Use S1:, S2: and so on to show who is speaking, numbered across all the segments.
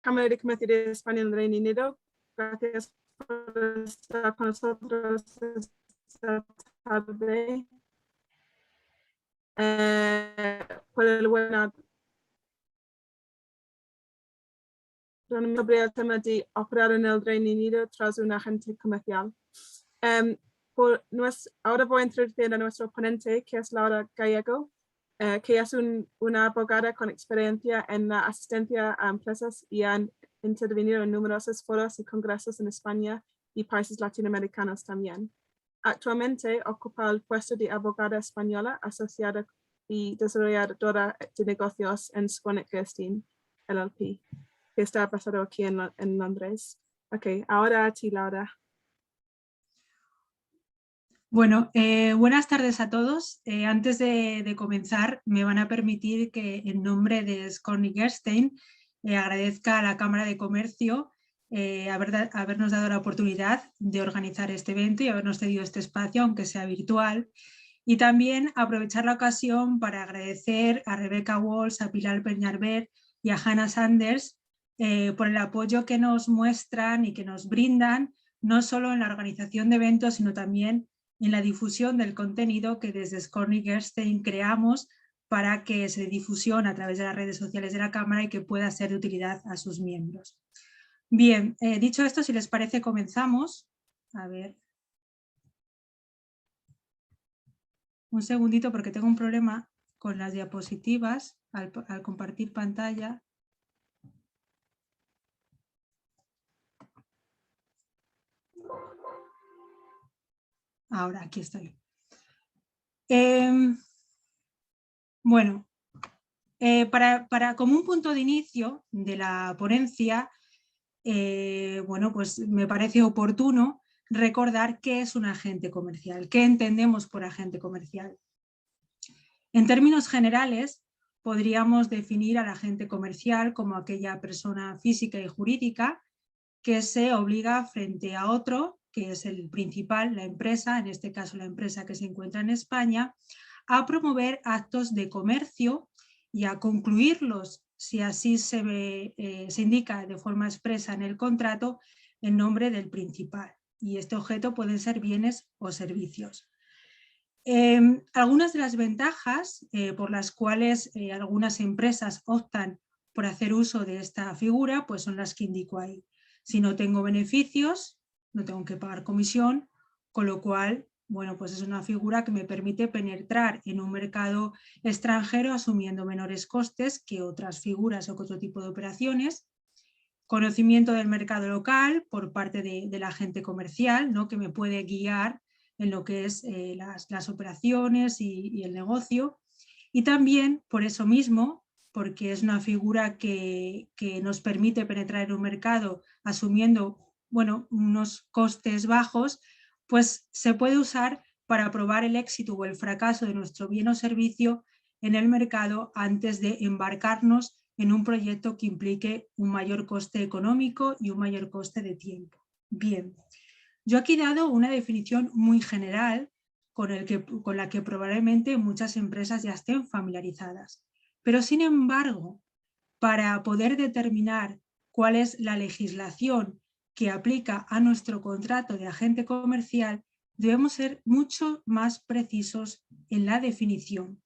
S1: Cámara de Comercio de España en el Reino Unido. Gracias por estar con nosotros esta tarde. Por el webinar sobre el tema de operar en el Reino Unido tras un agente comercial. Ahora voy a introducir a nuestro ponente, que es Laura Gallego, que es una abogada con experiencia en la asistencia a empresas y ha intervenido en numerosos foros y congresos en España y países latinoamericanos también. Actualmente ocupa el puesto de abogada española asociada y desarrolladora de negocios en Swanwick Gerstein LLP, que está basado aquí en Londres. Ok, ahora a ti, Laura.
S2: Bueno, buenas tardes a todos. Antes de comenzar, me van a permitir que en nombre de Swanwick Gerstein agradezca a la Cámara de Comercio habernos dado la oportunidad de organizar este evento y habernos cedido este espacio, aunque sea virtual. Y también aprovechar la ocasión para agradecer a Rebecca Walsh, a Pilar Peñarver y a Hannah Sanders por el apoyo que nos muestran y que nos brindan, no solo en la organización de eventos, sino también en la difusión del contenido que desde Swanwick Gerstein creamos para que se difusione a través de las redes sociales de la Cámara y que pueda ser de utilidad a sus miembros. Bien, dicho esto, si les parece, comenzamos. A ver. Un segundito porque tengo un problema con las diapositivas al compartir pantalla. Ahora, aquí estoy. Bueno, como un punto de inicio de la ponencia, bueno, pues me parece oportuno recordar qué es un agente comercial, qué entendemos por agente comercial. En términos generales, podríamos definir al agente comercial como aquella persona física y jurídica que se obliga frente a otro, que es el principal, la empresa, en este caso la empresa que se encuentra en España, a promover actos de comercio y a concluirlos, si así se indica de forma expresa en el contrato, en nombre del principal. Y este objeto pueden ser bienes o servicios. Algunas de las ventajas por las cuales algunas empresas optan por hacer uso de esta figura, pues son las que indico ahí. Si no tengo beneficios, no tengo que pagar comisión, con lo cual, bueno, pues es una figura que me permite penetrar en un mercado extranjero asumiendo menores costes que otras figuras o que otro tipo de operaciones. Conocimiento del mercado local por parte del agente comercial, ¿no?, que me puede guiar en lo que es las operaciones y el negocio. Y también, por eso mismo, porque es una figura que nos permite penetrar en un mercado asumiendo, bueno, unos costes bajos, pues se puede usar para probar el éxito o el fracaso de nuestro bien o servicio en el mercado antes de embarcarnos en un proyecto que implique un mayor coste económico y un mayor coste de tiempo. Bien, yo aquí he dado una definición muy general con la que probablemente muchas empresas ya estén familiarizadas. Pero sin embargo, para poder determinar cuál es la legislación que aplica a nuestro contrato de agente comercial, debemos ser mucho más precisos en la definición.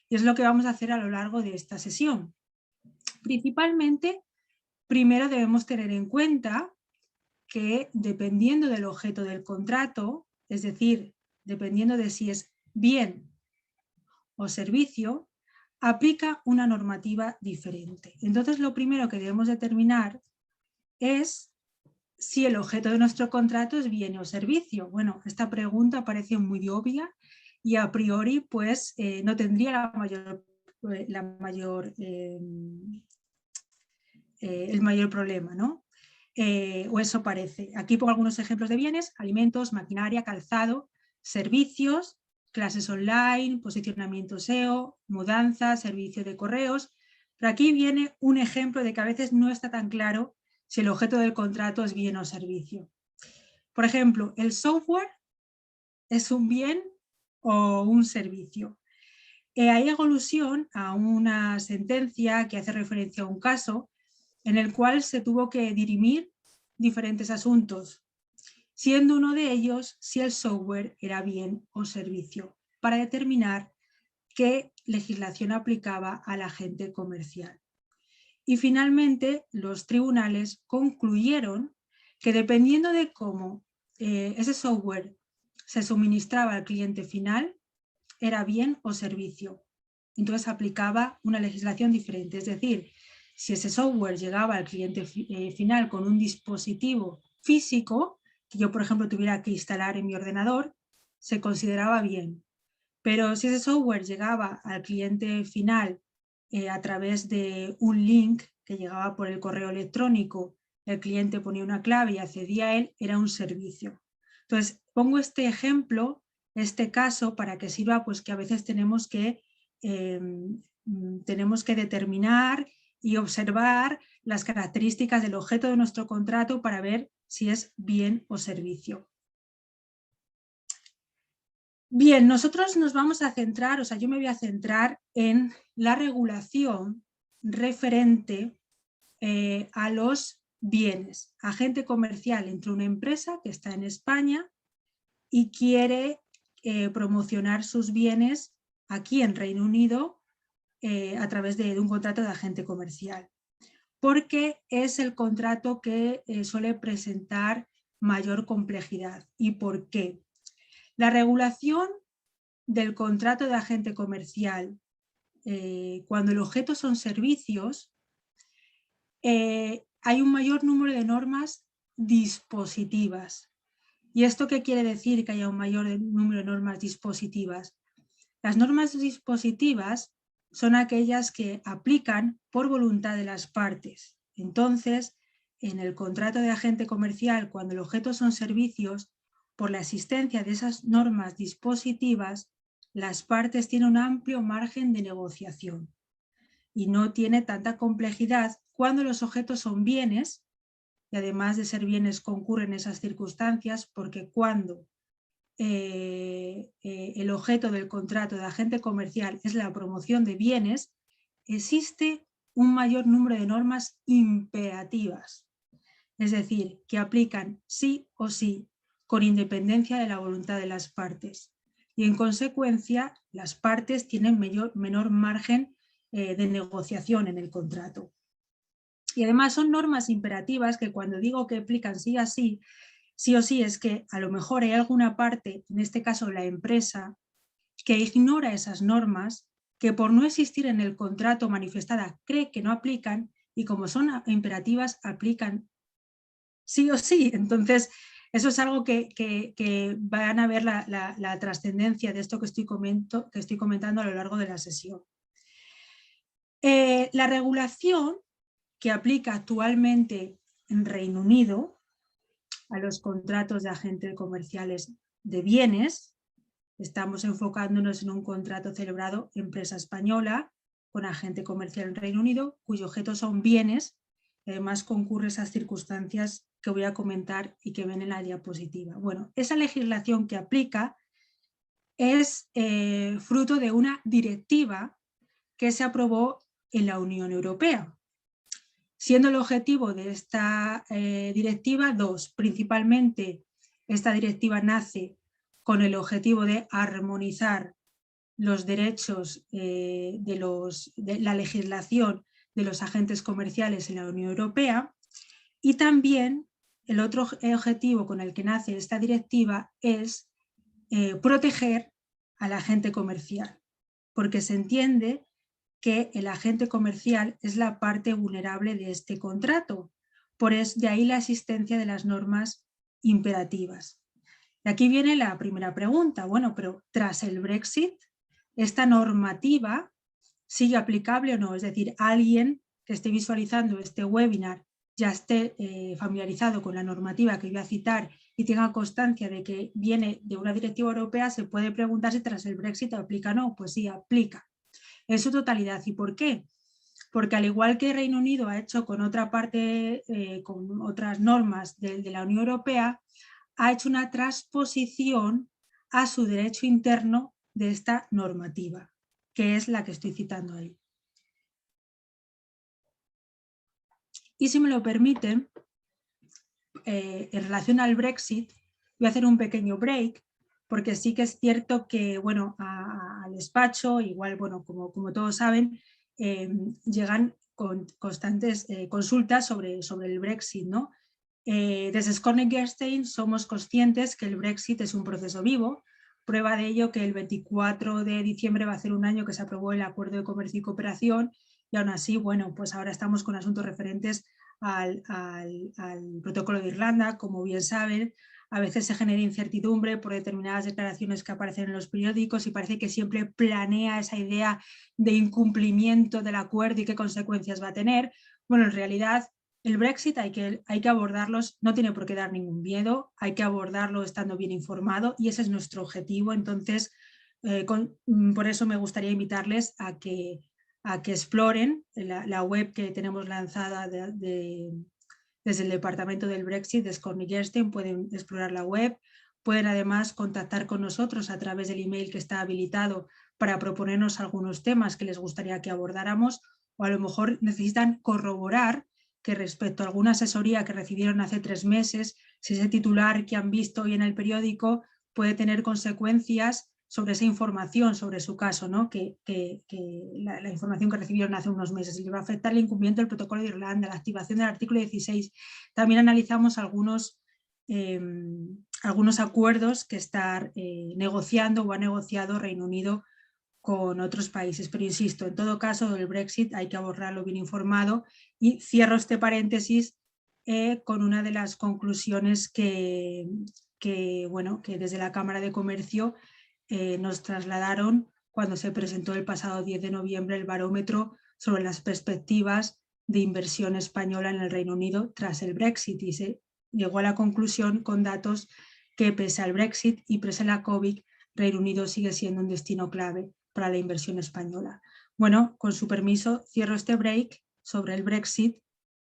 S2: Y es lo que vamos a hacer a lo largo de esta sesión. Principalmente, primero debemos tener en cuenta que dependiendo del objeto del contrato, es decir, dependiendo de si es bien o servicio, aplica una normativa diferente. Entonces, lo primero que debemos determinar es si el objeto de nuestro contrato es bien o servicio. Bueno, esta pregunta parece muy obvia y a priori pues no tendría el mayor problema, ¿no? O eso parece. Aquí pongo algunos ejemplos de bienes: alimentos, maquinaria, calzado, servicios, clases online, posicionamiento SEO, mudanza, servicio de correos. Pero aquí viene un ejemplo de que a veces no está tan claro si el objeto del contrato es bien o servicio. Por ejemplo, ¿el software es un bien o un servicio? Ahí hago alusión a una sentencia que hace referencia a un caso en el cual se tuvo que dirimir diferentes asuntos, siendo uno de ellos si el software era bien o servicio, para determinar qué legislación aplicaba al agente comercial. Y finalmente los tribunales concluyeron que dependiendo de cómo ese software se suministraba al cliente final, era bien o servicio. Entonces aplicaba una legislación diferente. Es decir, si ese software llegaba al cliente final con un dispositivo físico, que yo por ejemplo tuviera que instalar en mi ordenador, se consideraba bien. Pero si ese software llegaba al cliente final a través de un link que llegaba por el correo electrónico, el cliente ponía una clave y accedía a él, era un servicio. Entonces, pongo este ejemplo, este caso, para que sirva pues que a veces tenemos que determinar y observar las características del objeto de nuestro contrato para ver si es bien o servicio. Bien, nosotros nos vamos a centrar, o sea, yo me voy a centrar en la regulación referente a los bienes. Agente comercial entre una empresa que está en España y quiere promocionar sus bienes aquí en Reino Unido a través de un contrato de agente comercial, porque es el contrato que suele presentar mayor complejidad. ¿Y por qué? La regulación del contrato de agente comercial, cuando el objeto son servicios, hay un mayor número de normas dispositivas. ¿Y esto qué quiere decir que haya un mayor número de normas dispositivas? Las normas dispositivas son aquellas que aplican por voluntad de las partes. Entonces, en el contrato de agente comercial, cuando el objeto son servicios, por la existencia de esas normas dispositivas, las partes tienen un amplio margen de negociación y no tiene tanta complejidad cuando los objetos son bienes, y además de ser bienes concurren esas circunstancias, porque cuando el objeto del contrato de agente comercial es la promoción de bienes, existe un mayor número de normas imperativas, es decir, que aplican sí o sí, con independencia de la voluntad de las partes. Y en consecuencia, las partes tienen menor margen de negociación en el contrato. Y además son normas imperativas que cuando digo que aplican sí o sí, es que a lo mejor hay alguna parte, en este caso la empresa, que ignora esas normas, que por no existir en el contrato manifestada cree que no aplican y como son imperativas aplican sí o sí. Entonces, eso es algo que van a ver la trascendencia de esto que estoy comentando a lo largo de la sesión. La regulación que aplica actualmente en Reino Unido a los contratos de agentes comerciales de bienes, estamos enfocándonos en un contrato celebrado empresa española con agente comercial en Reino Unido, cuyo objeto son bienes, y además concurre esas circunstancias que voy a comentar y que ven en la diapositiva. Bueno, esa legislación que aplica es fruto de una directiva que se aprobó en la Unión Europea, siendo el objetivo de esta directiva dos. Principalmente, esta directiva nace con el objetivo de armonizar los derechos de la legislación de los agentes comerciales en la Unión Europea, y también el otro objetivo con el que nace esta directiva es proteger al agente comercial, porque se entiende que el agente comercial es la parte vulnerable de este contrato. De ahí la existencia de las normas imperativas. Y aquí viene la primera pregunta. Bueno, pero tras el Brexit, ¿esta normativa sigue aplicable o no? Es decir, alguien que esté visualizando este webinar ya esté familiarizado con la normativa que voy a citar y tenga constancia de que viene de una directiva europea, se puede preguntar si tras el Brexit aplica o no. Pues sí, aplica en su totalidad. ¿Y por qué? Porque al igual que Reino Unido ha hecho con otra parte, con otras normas de la Unión Europea, ha hecho una transposición a su derecho interno de esta normativa, que es la que estoy citando ahí. Y si me lo permiten, en relación al Brexit, voy a hacer un pequeño break, porque sí que es cierto que, bueno, al despacho, igual, bueno, como todos saben, llegan con constantes consultas sobre el Brexit, ¿no? Desde Scorning Gerstein somos conscientes que el Brexit es un proceso vivo. Prueba de ello que el 24 de diciembre va a ser un año que se aprobó el Acuerdo de Comercio y Cooperación y aún así, bueno, pues ahora estamos con asuntos referentes al Protocolo de Irlanda, como bien saben. A veces se genera incertidumbre por determinadas declaraciones que aparecen en los periódicos y parece que siempre planea esa idea de incumplimiento del acuerdo y qué consecuencias va a tener. Bueno, en realidad el Brexit hay que abordarlos, no tiene por qué dar ningún miedo, hay que abordarlo estando bien informado y ese es nuestro objetivo. Entonces, por eso me gustaría invitarles a que exploren la web que tenemos lanzada desde el departamento del Brexit de Scorning Gerstein. Pueden explorar la web, pueden además contactar con nosotros a través del email que está habilitado para proponernos algunos temas que les gustaría que abordáramos, o a lo mejor necesitan corroborar que respecto a alguna asesoría que recibieron hace 3 meses, si ese titular que han visto hoy en el periódico puede tener consecuencias sobre esa información, sobre su caso, ¿no? que la información que recibieron hace unos meses, y le va a afectar el incumplimiento del Protocolo de Irlanda, la activación del artículo 16. También analizamos algunos acuerdos que está negociando o ha negociado Reino Unido con otros países, pero insisto, en todo caso el Brexit hay que abordarlo bien informado. Y cierro este paréntesis con una de las conclusiones que desde la Cámara de Comercio nos trasladaron cuando se presentó el pasado 10 de noviembre el barómetro sobre las perspectivas de inversión española en el Reino Unido tras el Brexit, y se llegó a la conclusión con datos que pese al Brexit y pese a la COVID, Reino Unido sigue siendo un destino clave para la inversión española. Bueno, con su permiso, cierro este break sobre el Brexit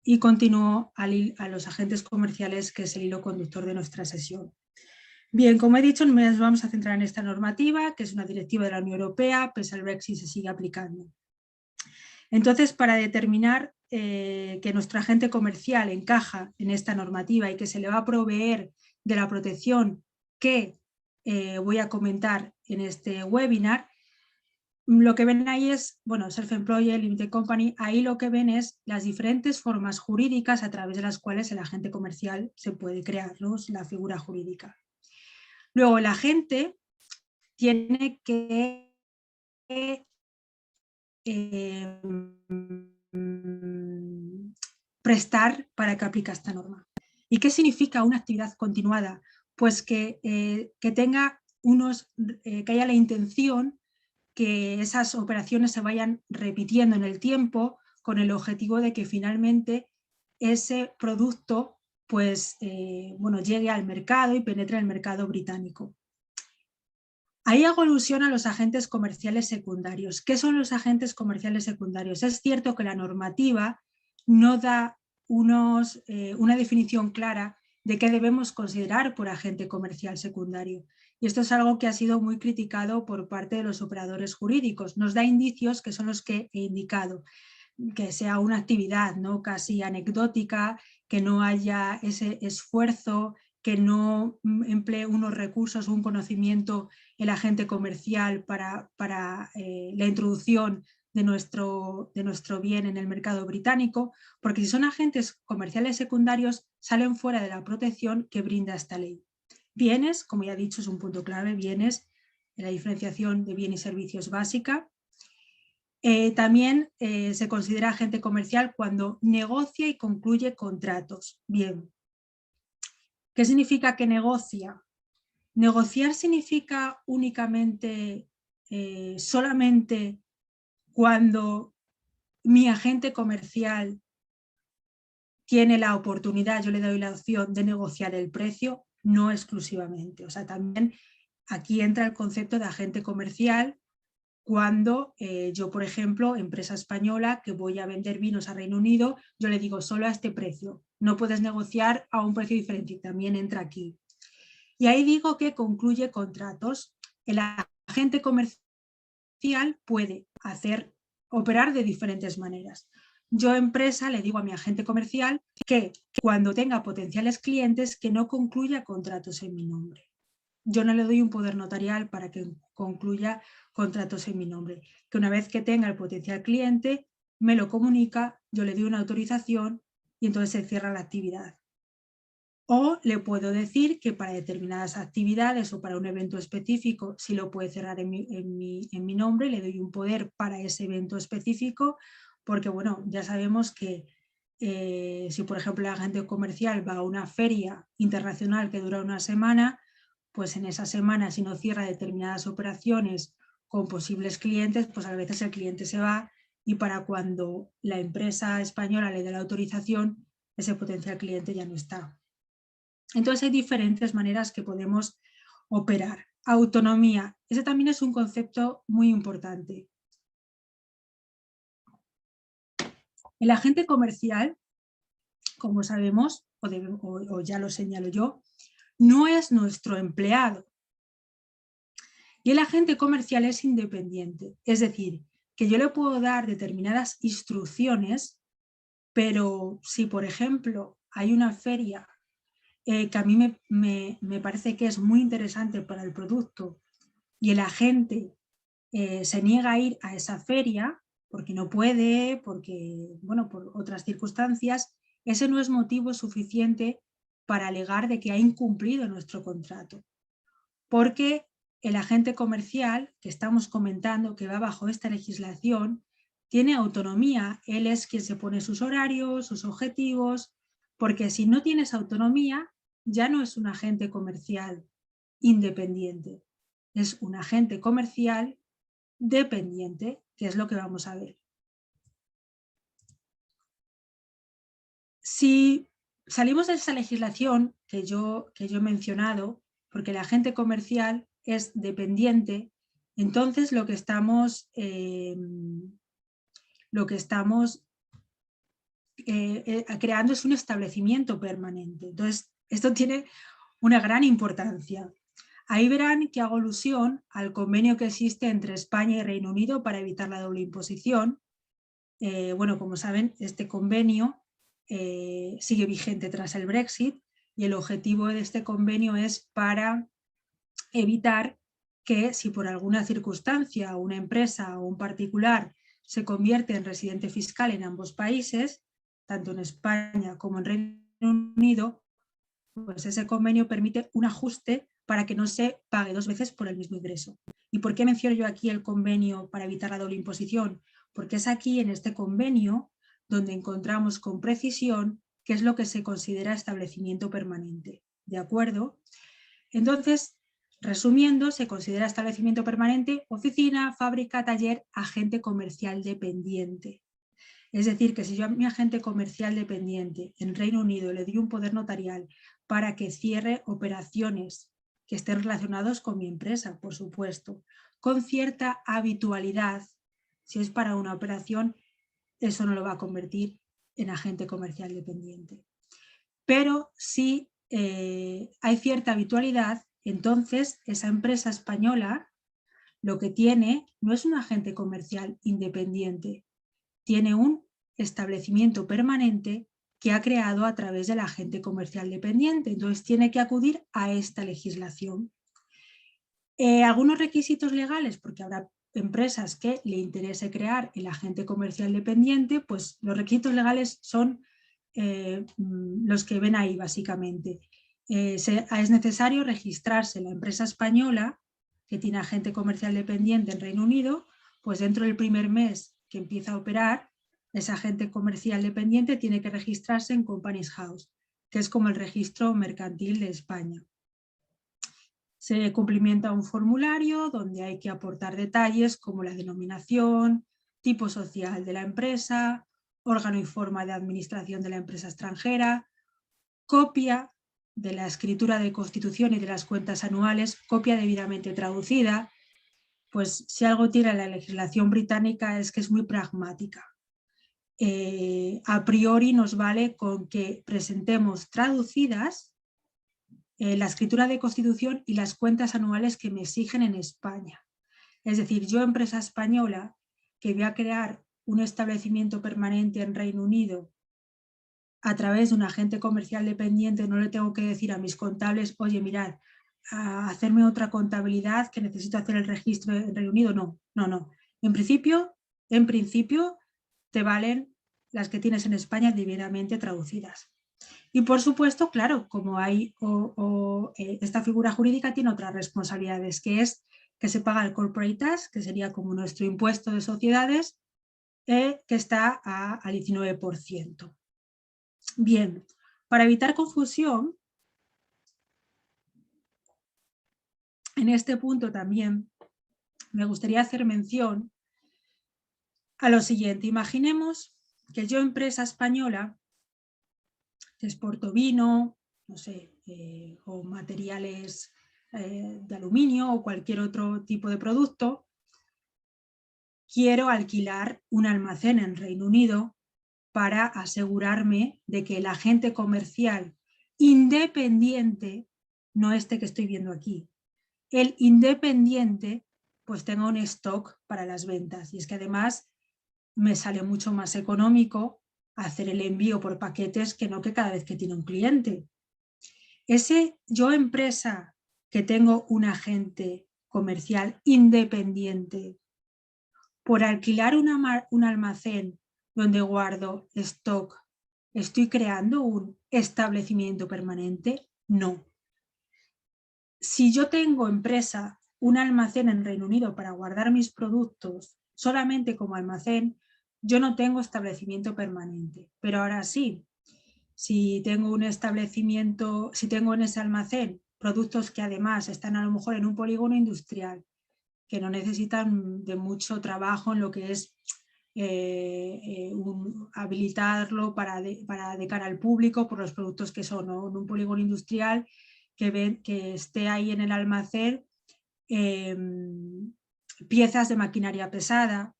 S2: y continúo a los agentes comerciales, que es el hilo conductor de nuestra sesión. Bien, como he dicho, nos vamos a centrar en esta normativa, que es una directiva de la Unión Europea, pese al Brexit se sigue aplicando. Entonces, para determinar que nuestro agente comercial encaja en esta normativa y que se le va a proveer de la protección que voy a comentar en este webinar, lo que ven ahí es, bueno, Self-Employed, Limited Company, ahí lo que ven es las diferentes formas jurídicas a través de las cuales el agente comercial se puede crear, ¿no? La figura jurídica. Luego, el agente tiene que prestar para que aplique esta norma. ¿Y qué significa una actividad continuada? Pues que tenga que haya la intención que esas operaciones se vayan repitiendo en el tiempo, con el objetivo de que finalmente ese producto pues, llegue al mercado y penetre en el mercado británico. Ahí hago alusión a los agentes comerciales secundarios. ¿Qué son los agentes comerciales secundarios? Es cierto que la normativa no da una definición clara de qué debemos considerar por agente comercial secundario. Y esto es algo que ha sido muy criticado por parte de los operadores jurídicos. Nos da indicios que son los que he indicado, que sea una actividad, ¿no?, casi anecdótica, que no haya ese esfuerzo, que no emplee unos recursos o un conocimiento el agente comercial para la introducción de nuestro bien en el mercado británico, porque si son agentes comerciales secundarios salen fuera de la protección que brinda esta ley. Bienes, como ya he dicho, es un punto clave, bienes, la diferenciación de bienes y servicios básica. También se considera agente comercial cuando negocia y concluye contratos. Bien, ¿qué significa que negocia? Negociar significa únicamente, solamente cuando mi agente comercial tiene la oportunidad, yo le doy la opción de negociar el precio, no exclusivamente. O sea, también aquí entra el concepto de agente comercial cuando yo, por ejemplo, empresa española que voy a vender vinos a Reino Unido, yo le digo solo a este precio, no puedes negociar a un precio diferente, también entra aquí. Y ahí digo que concluye contratos. El agente comercial puede operar de diferentes maneras. yo empresa le digo a mi agente comercial que cuando tenga potenciales clientes que no concluya contratos en mi nombre. Yo no le doy un poder notarial para que concluya contratos en mi nombre. Que una vez que tenga el potencial cliente, me lo comunica, yo le doy una autorización y entonces se cierra la actividad. O le puedo decir que para determinadas actividades o para un evento específico, sí lo puede cerrar en mi nombre, le doy un poder para ese evento específico, porque bueno, ya sabemos que si por ejemplo el agente comercial va a una feria internacional que dura una semana, pues en esa semana si no cierra determinadas operaciones con posibles clientes, pues a veces el cliente se va y para cuando la empresa española le dé la autorización, ese potencial cliente ya no está. Entonces hay diferentes maneras que podemos operar. Autonomía, ese también es un concepto muy importante. El agente comercial, como sabemos, o ya lo señalo yo, no es nuestro empleado. Y el agente comercial es independiente, es decir, que yo le puedo dar determinadas instrucciones, pero si por ejemplo hay una feria que a mí me parece que es muy interesante para el producto y el agente se niega a ir a esa feria porque no puede, porque, bueno, por otras circunstancias, ese no es motivo suficiente para alegar de que ha incumplido nuestro contrato. Porque el agente comercial que estamos comentando, que va bajo esta legislación, tiene autonomía. Él es quien se pone sus horarios, sus objetivos, porque si no tienes autonomía, ya no es un agente comercial independiente, es un agente comercial dependiente, que es lo que vamos a ver. Si salimos de esa legislación que yo he mencionado, porque el agente comercial es dependiente, entonces lo que estamos creando es un establecimiento permanente. Entonces, esto tiene una gran importancia. Ahí verán que hago alusión al convenio que existe entre España y Reino Unido para evitar la doble imposición. Bueno, como saben, este convenio sigue vigente tras el Brexit y el objetivo de este convenio es para evitar que si por alguna circunstancia una empresa o un particular se convierte en residente fiscal en ambos países, tanto en España como en Reino Unido, pues ese convenio permite un ajuste para que no se pague dos veces por el mismo ingreso. ¿Y por qué menciono yo aquí el convenio para evitar la doble imposición? Porque es aquí, en este convenio, donde encontramos con precisión qué es lo que se considera establecimiento permanente. ¿De acuerdo? Entonces, resumiendo, se considera establecimiento permanente oficina, fábrica, taller, agente comercial dependiente. Es decir, que si yo a mi agente comercial dependiente en Reino Unido le doy un poder notarial para que cierre operaciones que estén relacionados con mi empresa, por supuesto, con cierta habitualidad, si es para una operación, eso no lo va a convertir en agente comercial dependiente. Pero si hay cierta habitualidad, entonces esa empresa española lo que tiene no es un agente comercial independiente, tiene un establecimiento permanente que ha creado a través del agente comercial dependiente. Entonces tiene que acudir a esta legislación. Algunos requisitos legales, porque habrá empresas que le interese crear el agente comercial dependiente, pues los requisitos legales son los que ven ahí básicamente. Es necesario registrarse la empresa española que tiene agente comercial dependiente en Reino Unido, pues dentro del primer mes que empieza a operar, ese agente comercial dependiente tiene que registrarse en Companies House, que es como el registro mercantil de España. Se cumplimenta un formulario donde hay que aportar detalles como la denominación, tipo social de la empresa, órgano y forma de administración de la empresa extranjera, copia de la escritura de constitución y de las cuentas anuales, copia debidamente traducida. Pues si algo tiene la legislación británica es que es muy pragmática. A priori nos vale con que presentemos traducidas la escritura de constitución y las cuentas anuales que me exigen en España. Es decir, yo, empresa española, que voy a crear un establecimiento permanente en Reino Unido a través de un agente comercial dependiente, no le tengo que decir a mis contables, oye, mirad, a hacerme otra contabilidad que necesito hacer el registro en Reino Unido. No, no, no. En principio te valen las que tienes en España debidamente traducidas. Y por supuesto, claro, como hay esta figura jurídica tiene otras responsabilidades, que es que se paga el corporate tax, que sería como nuestro impuesto de sociedades, que está al 19%. Bien, para evitar confusión, en este punto también me gustaría hacer mención a lo siguiente. Imaginemos que yo, empresa española, que exporto vino, no sé, o materiales de aluminio o cualquier otro tipo de producto, quiero alquilar un almacén en Reino Unido para asegurarme de que el agente comercial independiente, no este que estoy viendo aquí, el independiente, pues tenga un stock para las ventas. Y es que además me sale mucho más económico hacer el envío por paquetes que no que cada vez que tiene un cliente. Yo, empresa que tengo un agente comercial independiente, por alquilar un almacén donde guardo stock, ¿estoy creando un establecimiento permanente? No. Si yo tengo, empresa, un almacén en Reino Unido para guardar mis productos solamente como almacén, yo no tengo establecimiento permanente. Pero ahora sí, si tengo un establecimiento, si tengo en ese almacén productos que además están a lo mejor en un polígono industrial, que no necesitan de mucho trabajo en lo que es habilitarlo para de cara al público por los productos que son, ¿no? En un polígono industrial que esté ahí en el almacén piezas de maquinaria pesada,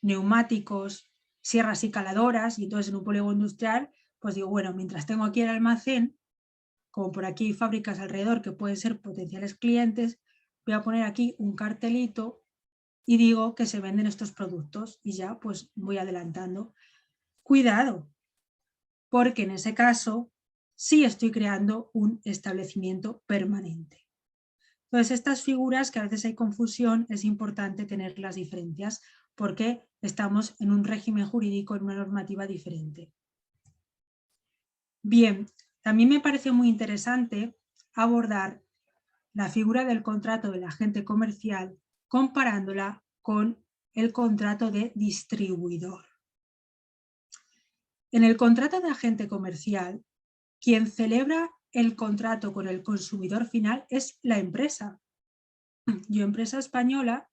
S2: neumáticos, sierras y caladoras, y entonces en un polígono industrial, pues digo, bueno, mientras tengo aquí el almacén, como por aquí hay fábricas alrededor que pueden ser potenciales clientes, voy a poner aquí un cartelito y digo que se venden estos productos y ya pues voy adelantando. Cuidado, porque en ese caso sí estoy creando un establecimiento permanente. Entonces, estas figuras, que a veces hay confusión, es importante tener las diferencias porque estamos en un régimen jurídico, en una normativa diferente. Bien, también me parece muy interesante abordar la figura del contrato del agente comercial comparándola con el contrato de distribuidor. En el contrato de agente comercial, quien celebra el contrato con el consumidor final es la empresa. Yo, empresa española,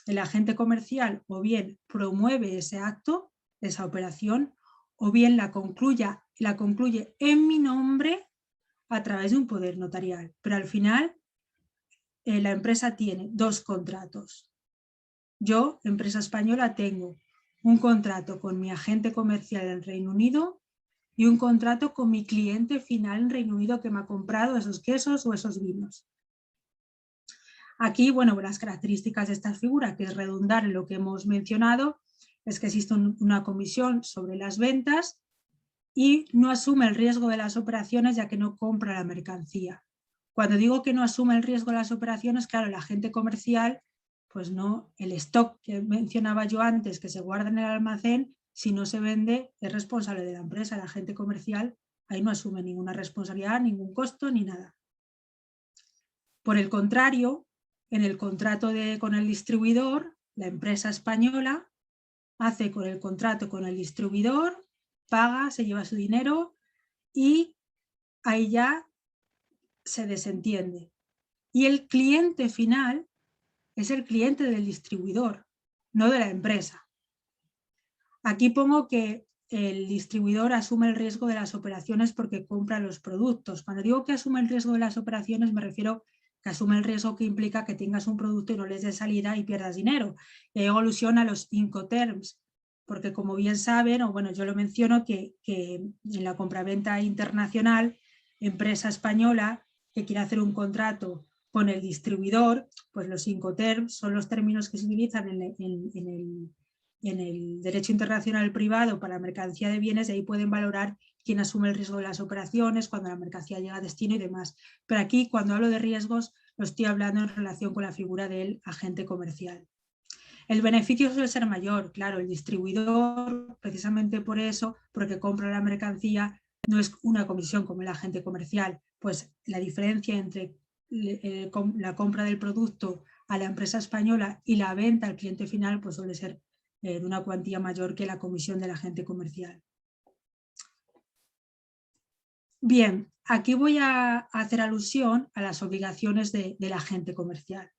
S2: el agente comercial o bien promueve ese acto, esa operación, o bien la concluye en mi nombre a través de un poder notarial. Pero al final la empresa tiene dos contratos. Yo, empresa española, tengo un contrato con mi agente comercial en Reino Unido y un contrato con mi cliente final en Reino Unido que me ha comprado esos quesos o esos vinos. Aquí, bueno, las características de esta figura, que es redundar en lo que hemos mencionado, es que existe una comisión sobre las ventas y no asume el riesgo de las operaciones ya que no compra la mercancía. Cuando digo que no asume el riesgo de las operaciones, claro, el agente comercial, pues no, el stock que mencionaba yo antes que se guarda en el almacén, si no se vende es responsable de la empresa. El agente comercial ahí no asume ninguna responsabilidad, ningún costo ni nada. Por el contrario, en el contrato con el distribuidor, la empresa española hace con el contrato con el distribuidor, paga, se lleva su dinero y ahí ya se desentiende. Y el cliente final es el cliente del distribuidor, no de la empresa. Aquí pongo que el distribuidor asume el riesgo de las operaciones porque compra los productos. Cuando digo que asume el riesgo de las operaciones me refiero que asume el riesgo que implica que tengas un producto y no les dé salida y pierdas dinero. Y hago alusión a los Incoterms, porque como bien saben, o bueno, yo lo menciono, que en la compraventa internacional, empresa española que quiere hacer un contrato con el distribuidor, pues los Incoterms son los términos que se utilizan en en el derecho internacional privado para la mercancía de bienes, y ahí pueden valorar quién asume el riesgo de las operaciones, cuando la mercancía llega a destino y demás. Pero aquí, cuando hablo de riesgos, lo estoy hablando en relación con la figura del agente comercial. El beneficio suele ser mayor, claro, el distribuidor, precisamente por eso, porque compra la mercancía, no es una comisión como el agente comercial, pues la diferencia entre la compra del producto a la empresa española y la venta al cliente final, pues suele ser de una cuantía mayor que la comisión del agente comercial. Bien, aquí voy a hacer alusión a las obligaciones del agente comercial.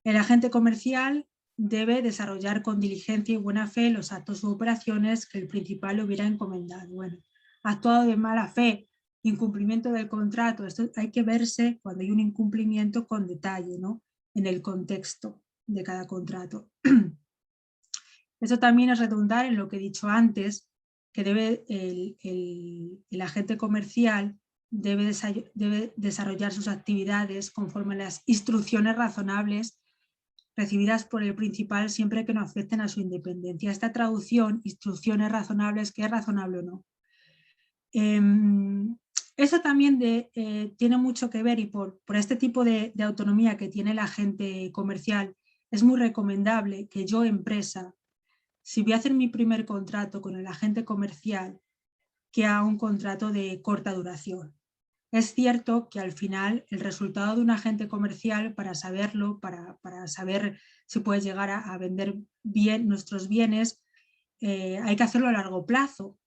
S2: El agente comercial debe desarrollar con diligencia y buena fe los actos u operaciones que el principal le hubiera encomendado. Bueno, actuado de mala fe, incumplimiento del contrato, esto hay que verse cuando hay un incumplimiento con detalle, ¿no? En el contexto de cada contrato. Esto también es redundar en lo que he dicho antes, que el agente comercial debe desarrollar sus actividades conforme a las instrucciones razonables recibidas por el principal siempre que no afecten a su independencia. Esta traducción, instrucciones razonables, ¿qué es razonable o no? Eso también tiene mucho que ver, y por este tipo de autonomía que tiene el agente comercial, es muy recomendable que yo, empresa, si voy a hacer mi primer contrato con el agente comercial, que haga un contrato de corta duración. Es cierto que al final el resultado de un agente comercial, para saberlo, para saber si puedes llegar a vender bien nuestros bienes, hay que hacerlo a largo plazo.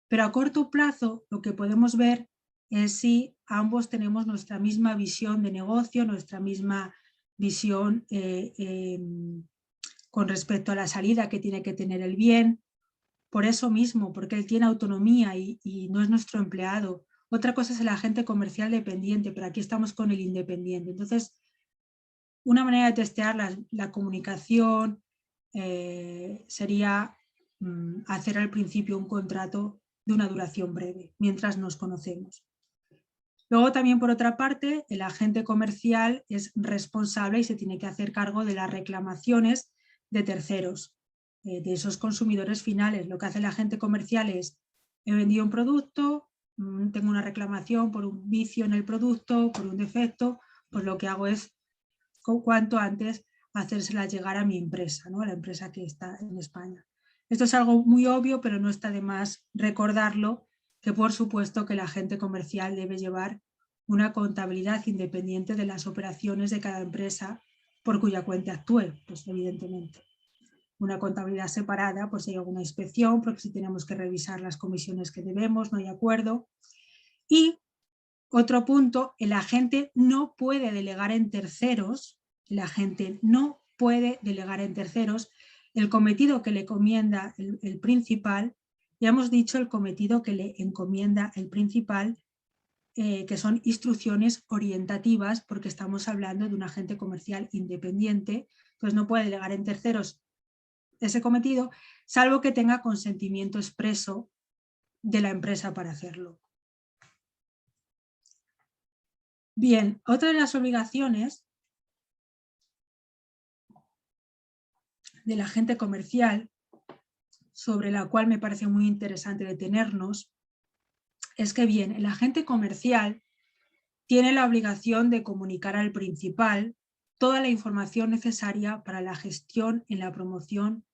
S2: Pero a corto plazo lo que podemos ver es si ambos tenemos nuestra misma visión de negocio, nuestra misma visión con respecto a la salida que tiene que tener el bien. Por eso mismo, porque él tiene autonomía y no es nuestro empleado. Otra cosa es el agente comercial dependiente, pero aquí estamos con el independiente. Entonces, una manera de testear la comunicación sería hacer al principio un contrato de una duración breve, mientras nos conocemos. Luego también, por otra parte, el agente comercial es responsable y se tiene que hacer cargo de las reclamaciones de terceros, de esos consumidores finales. Lo que hace el agente comercial es: he vendido un producto, tengo una reclamación por un vicio en el producto, por un defecto, pues lo que hago es, cuanto antes, hacérsela llegar a mi empresa, ¿no? A la empresa que está en España. Esto es algo muy obvio, pero no está de más recordarlo, que por supuesto que el agente comercial debe llevar una contabilidad independiente de las operaciones de cada empresa por cuya cuenta actúe, pues evidentemente. Una contabilidad separada, pues si hay alguna inspección, porque si tenemos que revisar las comisiones que debemos, no hay acuerdo. Y otro punto, el agente no puede delegar en terceros, el cometido que le encomienda el principal. Ya hemos dicho el cometido que le encomienda el principal, que son instrucciones orientativas, porque estamos hablando de un agente comercial independiente, pues no puede delegar en terceros ese cometido, salvo que tenga consentimiento expreso de la empresa para hacerlo. Bien, otra de las obligaciones del agente comercial, sobre la cual me parece muy interesante detenernos, es que, bien, el agente comercial tiene la obligación de comunicar al principal toda la información necesaria para la gestión en la promoción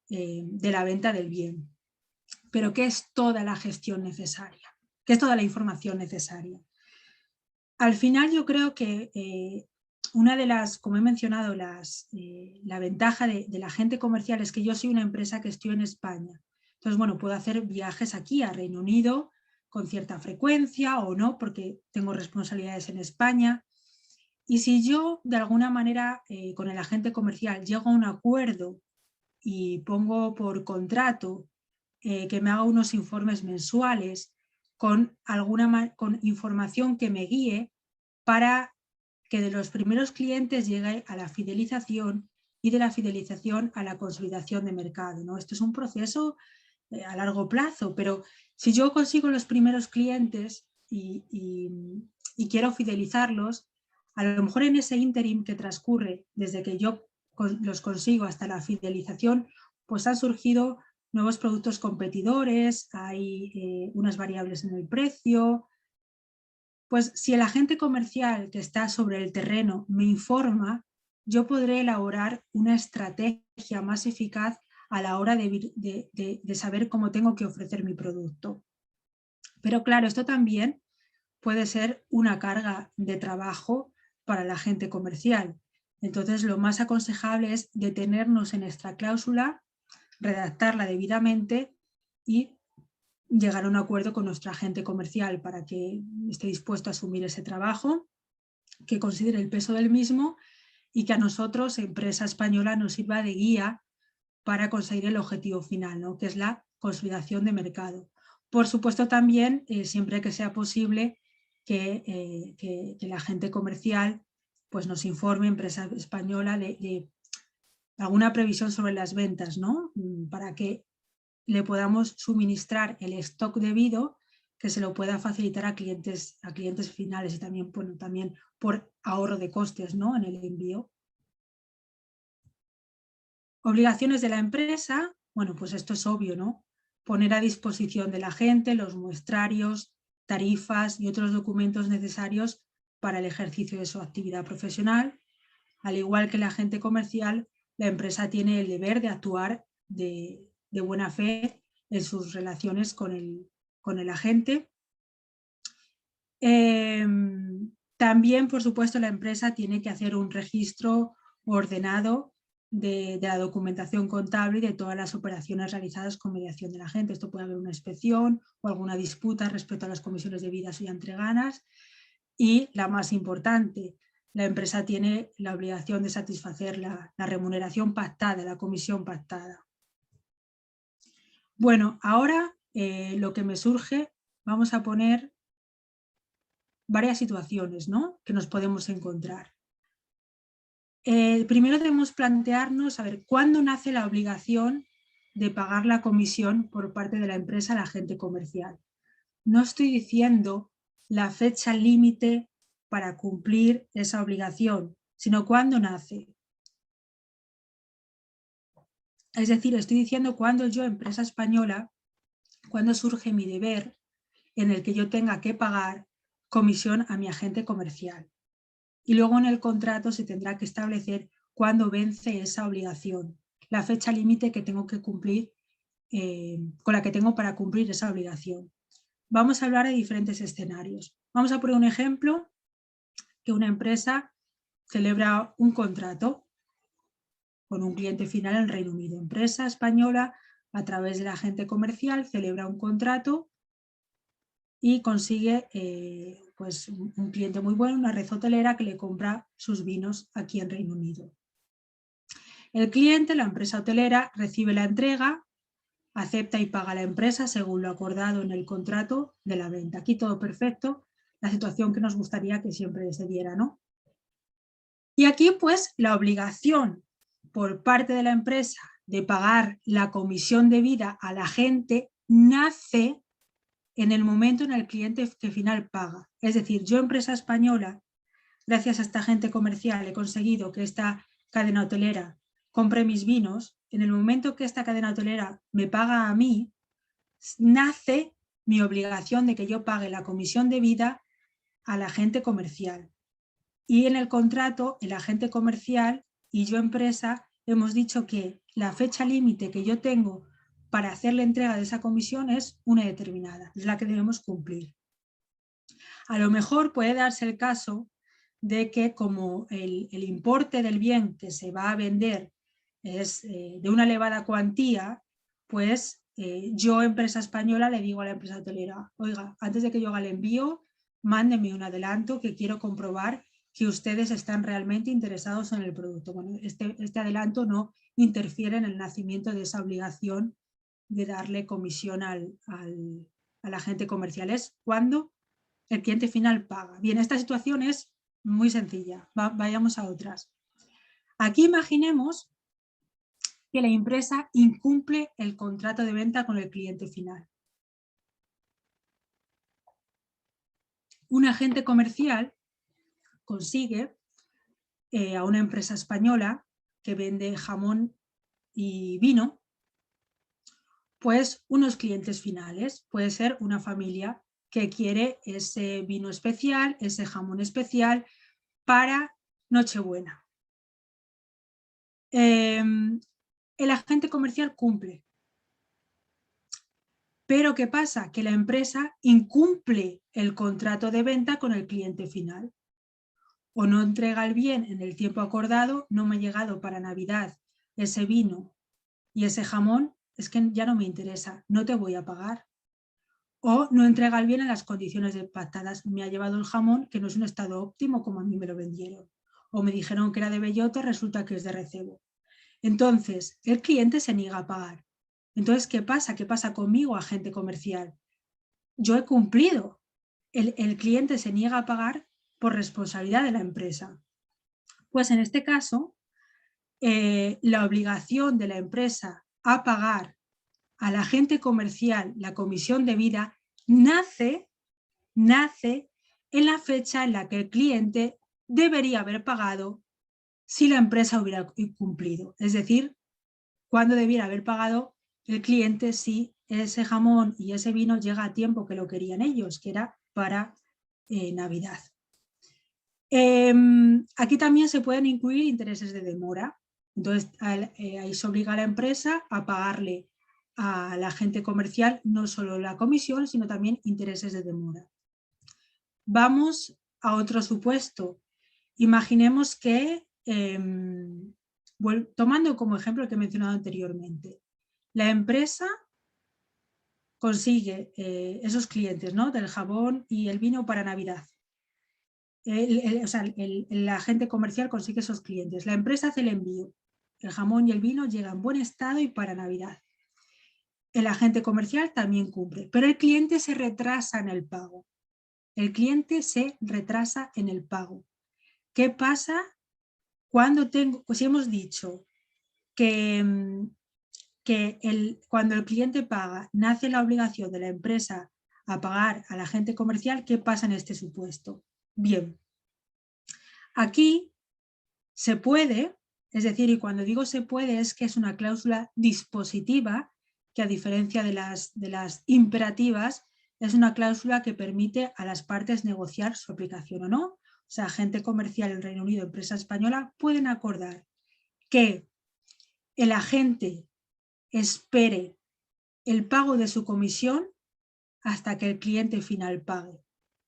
S2: de la venta del bien. Pero ¿qué es toda la gestión necesaria? ¿Qué es toda la información necesaria? Al final yo creo que una de las, como he mencionado, la ventaja del agente comercial es que yo soy una empresa que estoy en España. Entonces, bueno, puedo hacer viajes aquí a Reino Unido con cierta frecuencia o no, porque tengo responsabilidades en España. Y si yo, de alguna manera, con el agente comercial llego a un acuerdo y pongo por contrato que me haga unos informes mensuales con información que me guíe para que de los primeros clientes llegue a la fidelización y de la fidelización a la consolidación de mercado, ¿no? Esto es un proceso a largo plazo, pero si yo consigo los primeros clientes y quiero fidelizarlos, a lo mejor en ese ínterim que transcurre desde que yo los consigo hasta la fidelización, pues han surgido nuevos productos competidores, hay unas variables en el precio. Pues si el agente comercial que está sobre el terreno me informa, yo podré elaborar una estrategia más eficaz a la hora de saber cómo tengo que ofrecer mi producto. Pero claro, esto también puede ser una carga de trabajo para el agente comercial. Entonces, lo más aconsejable es detenernos en nuestra cláusula, redactarla debidamente y llegar a un acuerdo con nuestro agente comercial para que esté dispuesto a asumir ese trabajo, que considere el peso del mismo y que a nosotros, empresa española, nos sirva de guía para conseguir el objetivo final, ¿no? Que es la consolidación de mercado. Por supuesto también, siempre que sea posible, que el agente comercial pues, nos informe, empresa española, de alguna previsión sobre las ventas, ¿no? Para que le podamos suministrar el stock debido, que se lo pueda facilitar a clientes finales y también, bueno, también por ahorro de costes, ¿no? En el envío. Obligaciones de la empresa, bueno, pues esto es obvio, ¿no? Poner a disposición de la gente los muestrarios, tarifas y otros documentos necesarios para el ejercicio de su actividad profesional. Al igual que el agente comercial, la empresa tiene el deber de actuar de buena fe en sus relaciones con el agente. También, por supuesto, la empresa tiene que hacer un registro ordenado de la documentación contable y de todas las operaciones realizadas con mediación de la gente. Esto puede haber una inspección o alguna disputa respecto a las comisiones debidas o ya entregadas. Y la más importante, la empresa tiene la obligación de satisfacer la remuneración pactada, la comisión pactada. Bueno, ahora lo que me surge, vamos a poner varias situaciones, ¿no? Que nos podemos encontrar. Primero debemos plantearnos, a ver, ¿cuándo nace la obligación de pagar la comisión por parte de la empresa al agente comercial? No estoy diciendo la fecha límite para cumplir esa obligación, sino cuándo nace. Es decir, estoy diciendo cuándo yo, empresa española, cuándo surge mi deber en el que yo tenga que pagar comisión a mi agente comercial. Y luego en el contrato se tendrá que establecer cuándo vence esa obligación, la fecha límite que tengo que cumplir, con la que tengo para cumplir esa obligación. Vamos a hablar de diferentes escenarios. Vamos a poner un ejemplo, que una empresa celebra un contrato con un cliente final en Reino Unido. Empresa española, a través del agente comercial, celebra un contrato y consigue pues un cliente muy bueno, una red hotelera que le compra sus vinos aquí en Reino Unido. El cliente, la empresa hotelera, recibe la entrega, acepta y paga a la empresa según lo acordado en el contrato de la venta. Aquí todo perfecto, la situación que nos gustaría que siempre se diera, ¿no? Y aquí pues la obligación por parte de la empresa de pagar la comisión debida a la gente nace en el momento en el cliente que final paga. Es decir, yo, empresa española, gracias a esta agente comercial he conseguido que esta cadena hotelera compre mis vinos. En el momento que esta cadena hotelera me paga a mí, nace mi obligación de que yo pague la comisión debida al agente comercial. Y en el contrato, el agente comercial y yo, empresa, hemos dicho que la fecha límite que yo tengo para hacer la entrega de esa comisión es una determinada, es la que debemos cumplir. A lo mejor puede darse el caso de que, como el importe del bien que se va a vender es de una elevada cuantía, pues yo, empresa española, le digo a la empresa hotelera: oiga, antes de que yo haga el envío, mándeme un adelanto que quiero comprobar que ustedes están realmente interesados en el producto. Bueno, este adelanto no interfiere en el nacimiento de esa obligación de darle comisión al agente comercial. Es cuando el cliente final paga. Bien, esta situación es muy sencilla. Vayamos a otras. Aquí imaginemos que la empresa incumple el contrato de venta con el cliente final. Un agente comercial consigue a una empresa española que vende jamón y vino, pues unos clientes finales. Puede ser una familia que quiere ese vino especial, ese jamón especial para Nochebuena. El agente comercial cumple. Pero ¿qué pasa? Que la empresa incumple el contrato de venta con el cliente final. O no entrega el bien en el tiempo acordado, no me ha llegado para Navidad ese vino y ese jamón, es que ya no me interesa, no te voy a pagar. O no entrega el bien en las condiciones pactadas, me ha llevado el jamón que no es un estado óptimo como a mí me lo vendieron. O me dijeron que era de bellota, resulta que es de recebo. Entonces, el cliente se niega a pagar. Entonces, ¿qué pasa? ¿Qué pasa conmigo, agente comercial? Yo he cumplido. El cliente se niega a pagar por responsabilidad de la empresa. Pues en este caso, la obligación de la empresa a pagar al agente comercial la comisión debida nace en la fecha en la que el cliente debería haber pagado si la empresa hubiera cumplido. Es decir, cuando debiera haber pagado el cliente si ese jamón y ese vino llega a tiempo que lo querían ellos, que era para Navidad. Aquí también se pueden incluir intereses de demora. Entonces, ahí se obliga a la empresa a pagarle al agente comercial no solo la comisión, sino también intereses de demora. Vamos a otro supuesto. Imaginemos que, tomando como ejemplo el que he mencionado anteriormente, la empresa consigue esos clientes, ¿no?, del jabón y el vino para Navidad. El agente comercial consigue esos clientes. La empresa hace el envío. El jamón y el vino llegan en buen estado y para Navidad. El agente comercial también cumple, pero el cliente se retrasa en el pago. El cliente se retrasa en el pago. ¿Qué pasa cuando pues hemos dicho que cuando el cliente paga, nace la obligación de la empresa a pagar al agente comercial? ¿Qué pasa en este supuesto? Bien, aquí se puede, es decir, y cuando digo se puede es que es una cláusula dispositiva que, a diferencia de las imperativas, es una cláusula que permite a las partes negociar su aplicación o no. O sea, agente comercial en Reino Unido, empresa española, pueden acordar que el agente espere el pago de su comisión hasta que el cliente final pague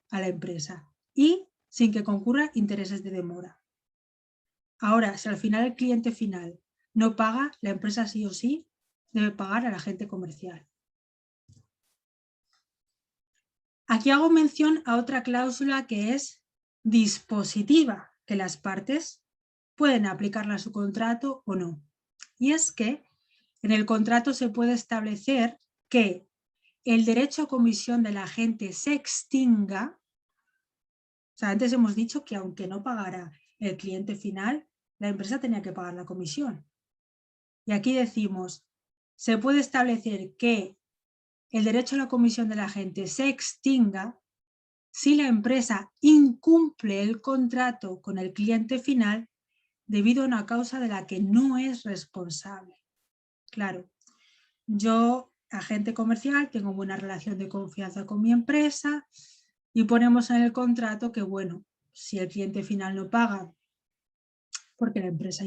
S2: a la empresa y sin que concurra intereses de demora. Ahora, si al final el cliente final no paga, la empresa sí o sí debe pagar al agente comercial. Aquí hago mención a otra cláusula que es dispositiva, que las partes pueden aplicarla a su contrato o no. Y es que en el contrato se puede establecer que el derecho a comisión del agente se extinga. O sea, antes hemos dicho que aunque no pagara el cliente final, la empresa tenía que pagar la comisión. Y aquí decimos, se puede establecer que el derecho a la comisión del agente se extinga si la empresa incumple el contrato con el cliente final debido a una causa de la que no es responsable. Claro, yo, agente comercial, tengo buena relación de confianza con mi empresa y ponemos en el contrato que, bueno, si el cliente final no paga porque la empresa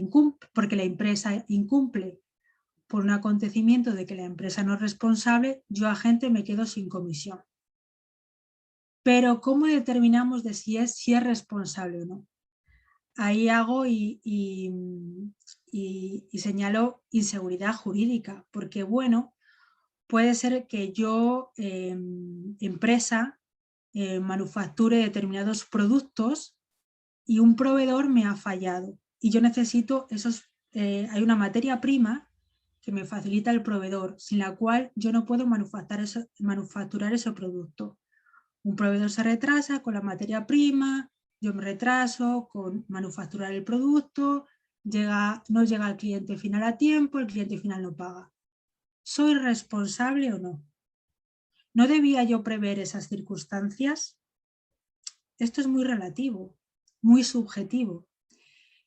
S2: incumple por un acontecimiento de que la empresa no es responsable, yo, agente, me quedo sin comisión. Pero ¿cómo determinamos de si es responsable o no? Ahí hago y señalo inseguridad jurídica, porque, bueno, puede ser que yo, empresa, manufacture determinados productos y un proveedor me ha fallado y yo necesito hay una materia prima que me facilita el proveedor, sin la cual yo no puedo manufacturar ese producto. Un proveedor se retrasa con la materia prima, yo me retraso con manufacturar el producto, no llega al cliente final a tiempo, el cliente final no paga. ¿Soy responsable o no? ¿No debía yo prever esas circunstancias? Esto es muy relativo, muy subjetivo.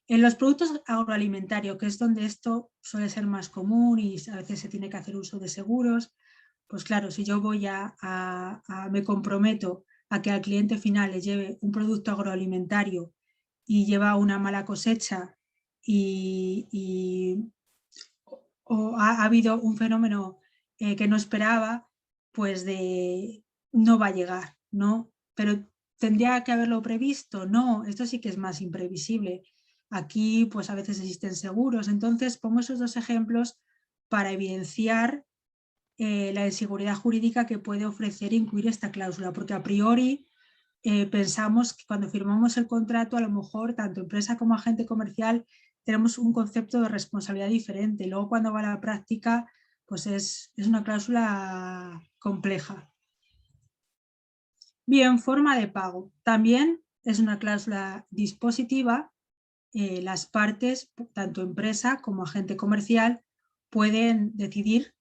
S2: En los productos agroalimentarios, que es donde esto suele ser más común y a veces se tiene que hacer uso de seguros, pues claro, si yo me comprometo a que al cliente final le lleve un producto agroalimentario y lleva una mala cosecha o ha habido un fenómeno que no esperaba, pues no va a llegar, ¿no? Pero ¿tendría que haberlo previsto? No, esto sí que es más imprevisible. Aquí pues a veces existen seguros. Entonces pongo esos dos ejemplos para evidenciar la inseguridad jurídica que puede ofrecer incluir esta cláusula, porque a priori pensamos que cuando firmamos el contrato, a lo mejor tanto empresa como agente comercial tenemos un concepto de responsabilidad diferente. Luego cuando va a la práctica, pues es una cláusula compleja. Bien, forma de pago. También es una cláusula dispositiva. Las partes, tanto empresa como agente comercial, pueden decidir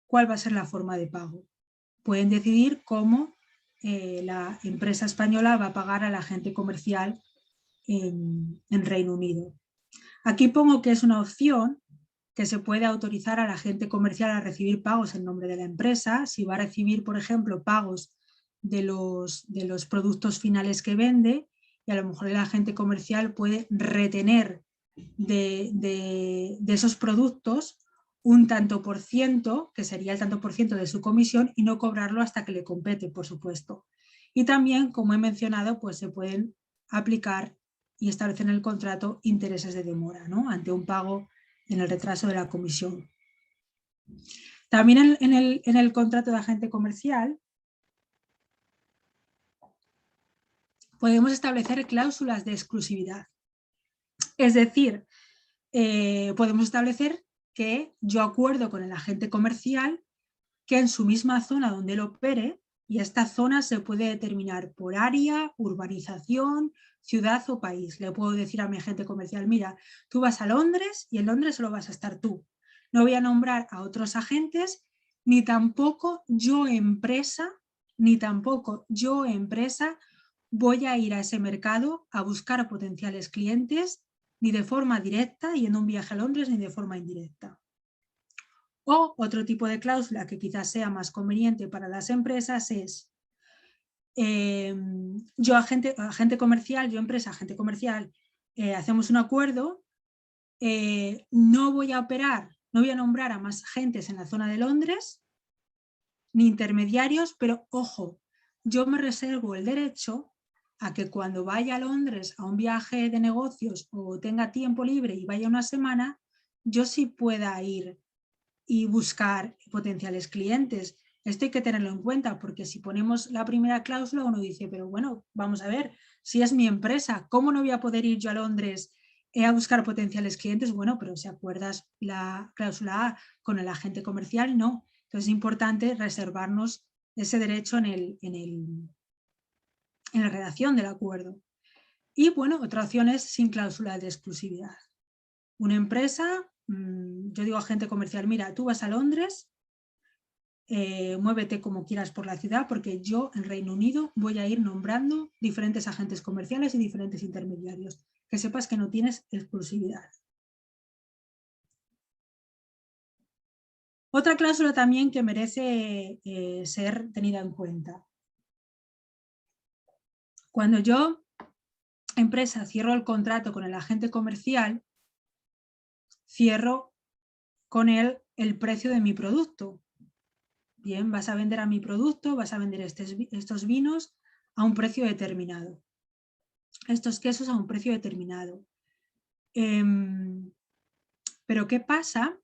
S2: cuál va a ser la forma de pago. Pueden decidir cómo la empresa española va a pagar al agente comercial en Reino Unido. Aquí pongo que es una opción que se puede autorizar al agente comercial a recibir pagos en nombre de la empresa. Si va a recibir, por ejemplo, pagos de los productos finales que vende, y a lo mejor el agente comercial puede retener de esos productos un tanto por ciento, que sería el tanto por ciento de su comisión, y no cobrarlo hasta que le compete, por supuesto. Y también, como he mencionado, pues se pueden aplicar y establecer en el contrato intereses de demora, ¿no? Ante un pago en el retraso de la comisión. También en el contrato de agente comercial podemos establecer cláusulas de exclusividad. Es decir, podemos establecer que yo acuerdo con el agente comercial que en su misma zona donde él opere, y esta zona se puede determinar por área, urbanización, ciudad o país. Le puedo decir a mi agente comercial, mira, tú vas a Londres y en Londres solo vas a estar tú. No voy a nombrar a otros agentes, ni tampoco yo empresa voy a ir a ese mercado a buscar potenciales clientes, ni de forma directa y en un viaje a Londres, ni de forma indirecta. O otro tipo de cláusula que quizás sea más conveniente para las empresas es yo agente comercial, yo empresa, agente comercial, hacemos un acuerdo, no voy a operar, no voy a nombrar a más agentes en la zona de Londres, ni intermediarios, pero ojo, yo me reservo el derecho a que cuando vaya a Londres a un viaje de negocios o tenga tiempo libre y vaya una semana, yo sí pueda ir y buscar potenciales clientes. Esto hay que tenerlo en cuenta, porque si ponemos la primera cláusula, uno dice, pero bueno, vamos a ver, si es mi empresa, ¿cómo no voy a poder ir yo a Londres a buscar potenciales clientes? Bueno, pero si acuerdas la cláusula A con el agente comercial, no. Entonces es importante reservarnos ese derecho en la redacción del acuerdo. Y bueno, otra opción es sin cláusula de exclusividad. Una empresa, yo digo a agente comercial, mira, tú vas a Londres, muévete como quieras por la ciudad, porque yo en Reino Unido voy a ir nombrando diferentes agentes comerciales y diferentes intermediarios. Que sepas que no tienes exclusividad. Otra cláusula también que merece ser tenida en cuenta. Cuando yo, empresa, cierro el contrato con el agente comercial, cierro con él el precio de mi producto. Bien, vas a vender a mi producto, vas a vender estos vinos a un precio determinado. Estos quesos a un precio determinado. Pero ¿qué pasa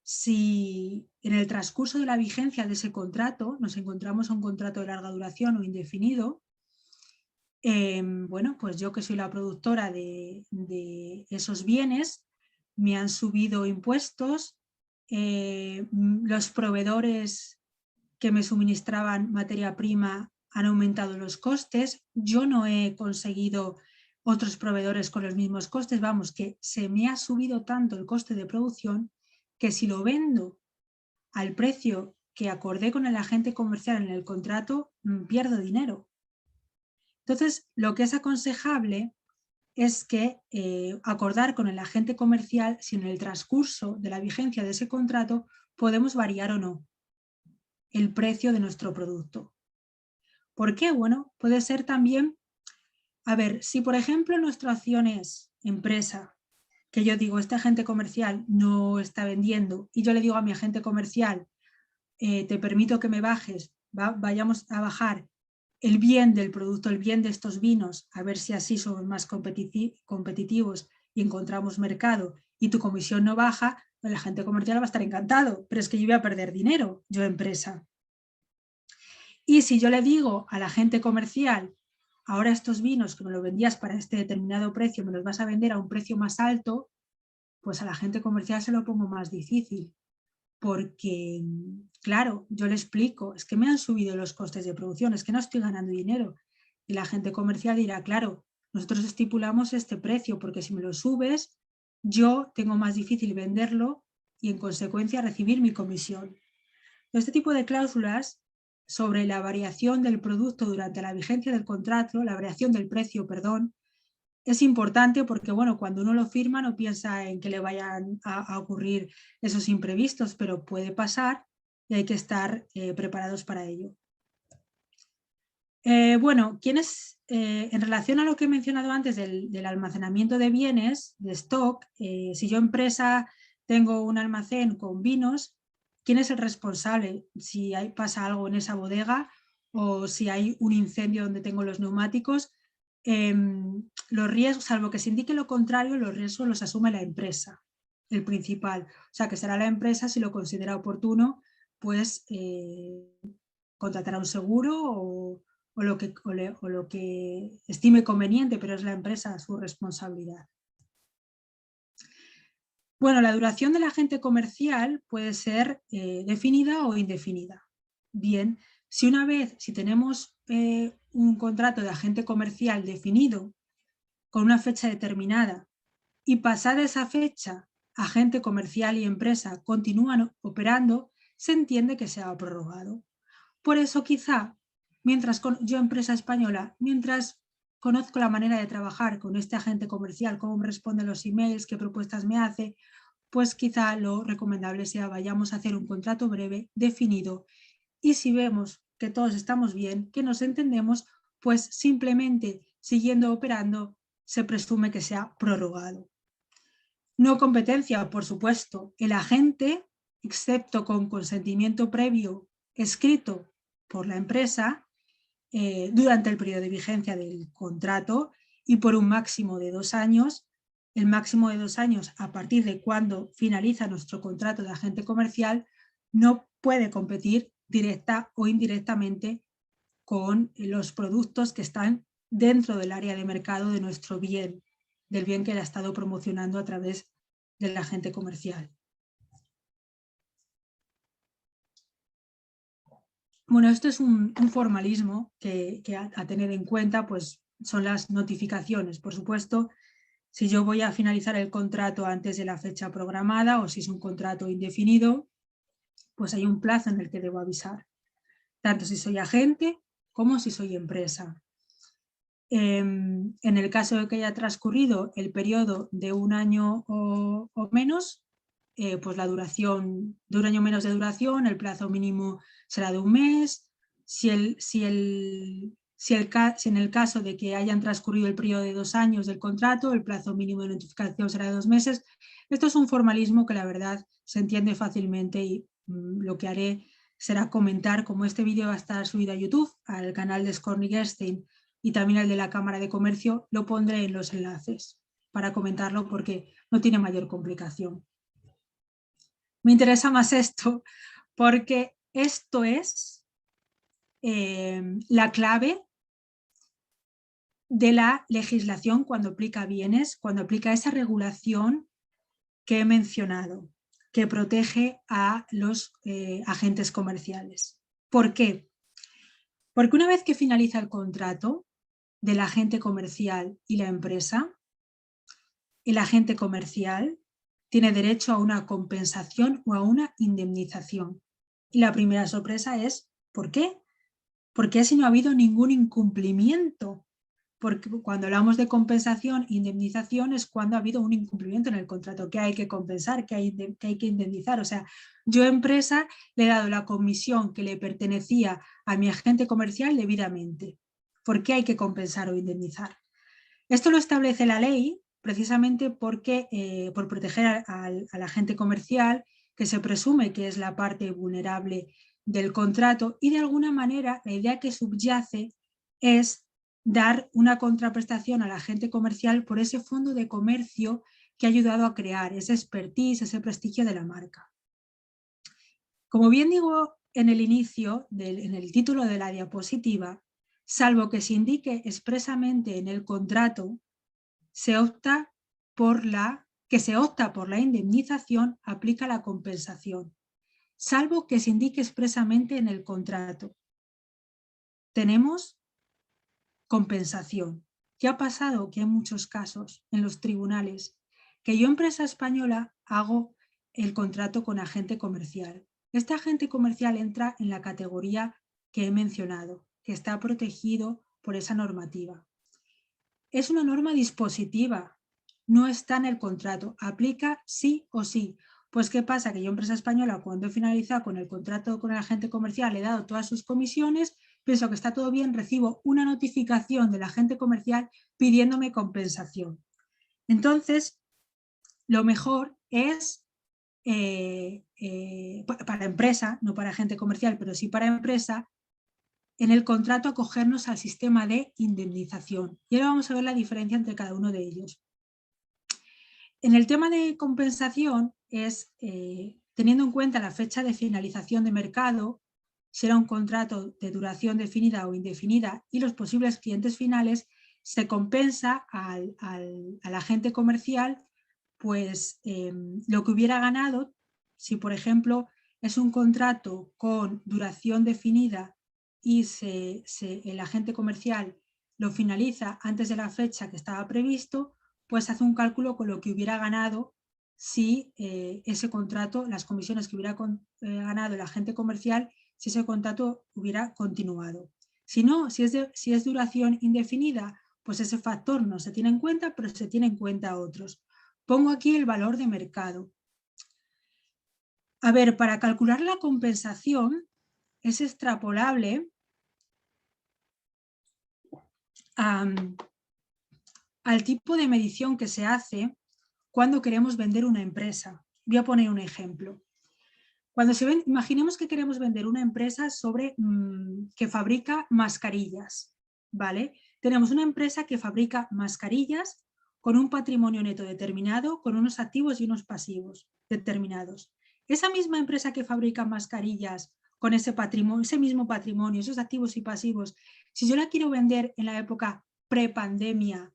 S2: si en el transcurso de la vigencia de ese contrato nos encontramos un contrato de larga duración o indefinido? Bueno, pues yo que soy la productora de esos bienes, me han subido impuestos, los proveedores que me suministraban materia prima han aumentado los costes, yo no he conseguido otros proveedores con los mismos costes, vamos, que se me ha subido tanto el coste de producción que si lo vendo al precio que acordé con el agente comercial en el contrato, pierdo dinero. Entonces, lo que es aconsejable es que acordar con el agente comercial si en el transcurso de la vigencia de ese contrato podemos variar o no el precio de nuestro producto. ¿Por qué? Bueno, puede ser también, a ver, si por ejemplo nuestra opción es empresa, que yo digo, este agente comercial no está vendiendo y yo le digo a mi agente comercial, te permito que me bajes, vayamos a bajar el bien del producto, el bien de estos vinos, a ver si así somos más competitivos y encontramos mercado y tu comisión no baja, pues el agente comercial va a estar encantado, pero es que yo voy a perder dinero, yo empresa. Y si yo le digo al agente comercial, ahora estos vinos que me los vendías para este determinado precio, me los vas a vender a un precio más alto, pues al agente comercial se lo pongo más difícil. Porque, claro, yo le explico, es que me han subido los costes de producción, es que no estoy ganando dinero. Y la agente comercial dirá, claro, nosotros estipulamos este precio, porque si me lo subes, yo tengo más difícil venderlo y en consecuencia recibir mi comisión. Este tipo de cláusulas sobre la variación del producto durante la vigencia del contrato, la variación del precio, perdón, es importante porque, bueno, cuando uno lo firma no piensa en que le vayan a ocurrir esos imprevistos, pero puede pasar y hay que estar preparados para ello. Bueno, en relación a lo que he mencionado antes del almacenamiento de bienes, de stock, si yo empresa tengo un almacén con vinos, ¿quién es el responsable si pasa algo en esa bodega o si hay un incendio donde tengo los neumáticos? Los riesgos, salvo que se indique lo contrario, los riesgos los asume la empresa, el principal. O sea, que será la empresa, si lo considera oportuno, pues contratará un seguro o lo que estime conveniente, pero es la empresa su responsabilidad. Bueno, la duración del agente comercial puede ser definida o indefinida. Bien, si tenemos un contrato de agente comercial definido con una fecha determinada y pasada esa fecha, agente comercial y empresa continúan operando, se entiende que se ha prorrogado. Por eso quizá, yo empresa española, mientras conozco la manera de trabajar con este agente comercial, cómo me responde los emails, qué propuestas me hace, pues quizá lo recomendable sea vayamos a hacer un contrato breve, definido, y si vemos que todos estamos bien, que nos entendemos, pues simplemente siguiendo operando se presume que se ha prorrogado. No competencia, por supuesto. El agente, excepto con consentimiento previo escrito por la empresa, durante el periodo de vigencia del contrato y por un máximo de 2 años, el máximo de 2 años a partir de cuando finaliza nuestro contrato de agente comercial, no puede competir directa o indirectamente con los productos que están dentro del área de mercado de nuestro bien, del bien que él ha estado promocionando a través del agente comercial. Bueno, esto es un formalismo que a tener en cuenta, pues son las notificaciones. Por supuesto, si yo voy a finalizar el contrato antes de la fecha programada o si es un contrato indefinido, pues hay un plazo en el que debo avisar, tanto si soy agente como si soy empresa. En el caso de que haya transcurrido el periodo de 1 año o menos, pues la duración, de 1 año menos de duración, el plazo mínimo será de 1 mes. Si en el caso de que hayan transcurrido el periodo de 2 años del contrato, el plazo mínimo de notificación será de 2 meses. Esto es un formalismo que la verdad se entiende fácilmente y lo que haré será comentar, como este vídeo va a estar subido a YouTube, al canal de Skorny Gerstein y también al de la Cámara de Comercio, lo pondré en los enlaces para comentarlo porque no tiene mayor complicación. Me interesa más esto porque esto es la clave de la legislación cuando aplica bienes, cuando aplica esa regulación que he mencionado, que protege a los agentes comerciales. ¿Por qué? Porque una vez que finaliza el contrato del agente comercial y la empresa, el agente comercial tiene derecho a una compensación o a una indemnización. Y la primera sorpresa es, ¿por qué? Porque si no ha habido ningún incumplimiento porque cuando hablamos de compensación, indemnización es cuando ha habido un incumplimiento en el contrato, que hay que compensar, que hay que indemnizar. O sea, yo empresa le he dado la comisión que le pertenecía a mi agente comercial debidamente. ¿Por qué hay que compensar o indemnizar? Esto lo establece la ley precisamente porque, por proteger al agente comercial, que se presume que es la parte vulnerable del contrato, y de alguna manera la idea que subyace es dar una contraprestación al agente comercial por ese fondo de comercio que ha ayudado a crear ese expertise, ese prestigio de la marca. Como bien digo en el inicio, en el título de la diapositiva, salvo que se indique expresamente en el contrato se opta por la indemnización, aplica la compensación, salvo que se indique expresamente en el contrato. Tenemos compensación. ¿Qué ha pasado? Que hay muchos casos en los tribunales que yo, empresa española, hago el contrato con agente comercial. Este agente comercial entra en la categoría que he mencionado, que está protegido por esa normativa. Es una norma dispositiva, no está en el contrato, aplica sí o sí. Pues ¿qué pasa? Que yo, empresa española, cuando he finalizado con el contrato con el agente comercial, he dado todas sus comisiones, pienso que está todo bien, recibo una notificación del agente comercial pidiéndome compensación. Entonces, lo mejor es para empresa, no para agente comercial, pero sí para empresa, en el contrato acogernos al sistema de indemnización. Y ahora vamos a ver la diferencia entre cada uno de ellos. En el tema de compensación es teniendo en cuenta la fecha de finalización de mercado, será un contrato de duración definida o indefinida, y los posibles clientes finales, se compensa al agente comercial pues lo que hubiera ganado si, por ejemplo, es un contrato con duración definida y el agente comercial lo finaliza antes de la fecha que estaba previsto, pues hace un cálculo con lo que hubiera ganado si ese contrato, las comisiones que hubiera ganado el agente comercial, si ese contrato hubiera continuado. Si no, si es duración indefinida, pues ese factor no se tiene en cuenta, pero se tiene en cuenta otros. Pongo aquí el valor de mercado. A ver, para calcular la compensación es extrapolable al tipo de medición que se hace cuando queremos vender una empresa. Voy a poner un ejemplo. Cuando imaginemos que queremos vender una empresa que fabrica mascarillas, ¿vale? Tenemos una empresa que fabrica mascarillas con un patrimonio neto determinado, con unos activos y unos pasivos determinados. Esa misma empresa que fabrica mascarillas con ese mismo patrimonio, esos activos y pasivos, si yo la quiero vender en la época prepandemia,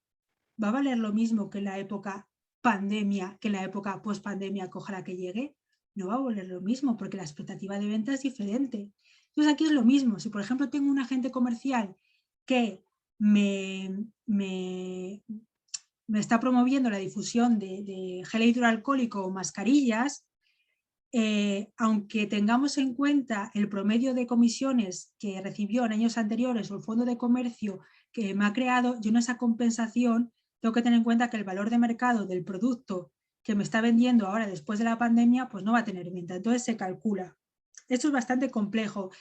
S2: ¿va a valer lo mismo que en la época pandemia, que en la época pospandemia, que ojalá que llegue? No va a valer lo mismo porque la expectativa de venta es diferente. Entonces aquí es lo mismo. Si, por ejemplo, tengo un agente comercial que me está promoviendo la difusión de gel hidroalcohólico o mascarillas, aunque tengamos en cuenta el promedio de comisiones que recibió en años anteriores o el fondo de comercio que me ha creado, yo en esa compensación tengo que tener en cuenta que el valor de mercado del producto que me está vendiendo ahora después de la pandemia, pues no va a tener venta. Entonces se calcula. Esto es bastante complejo.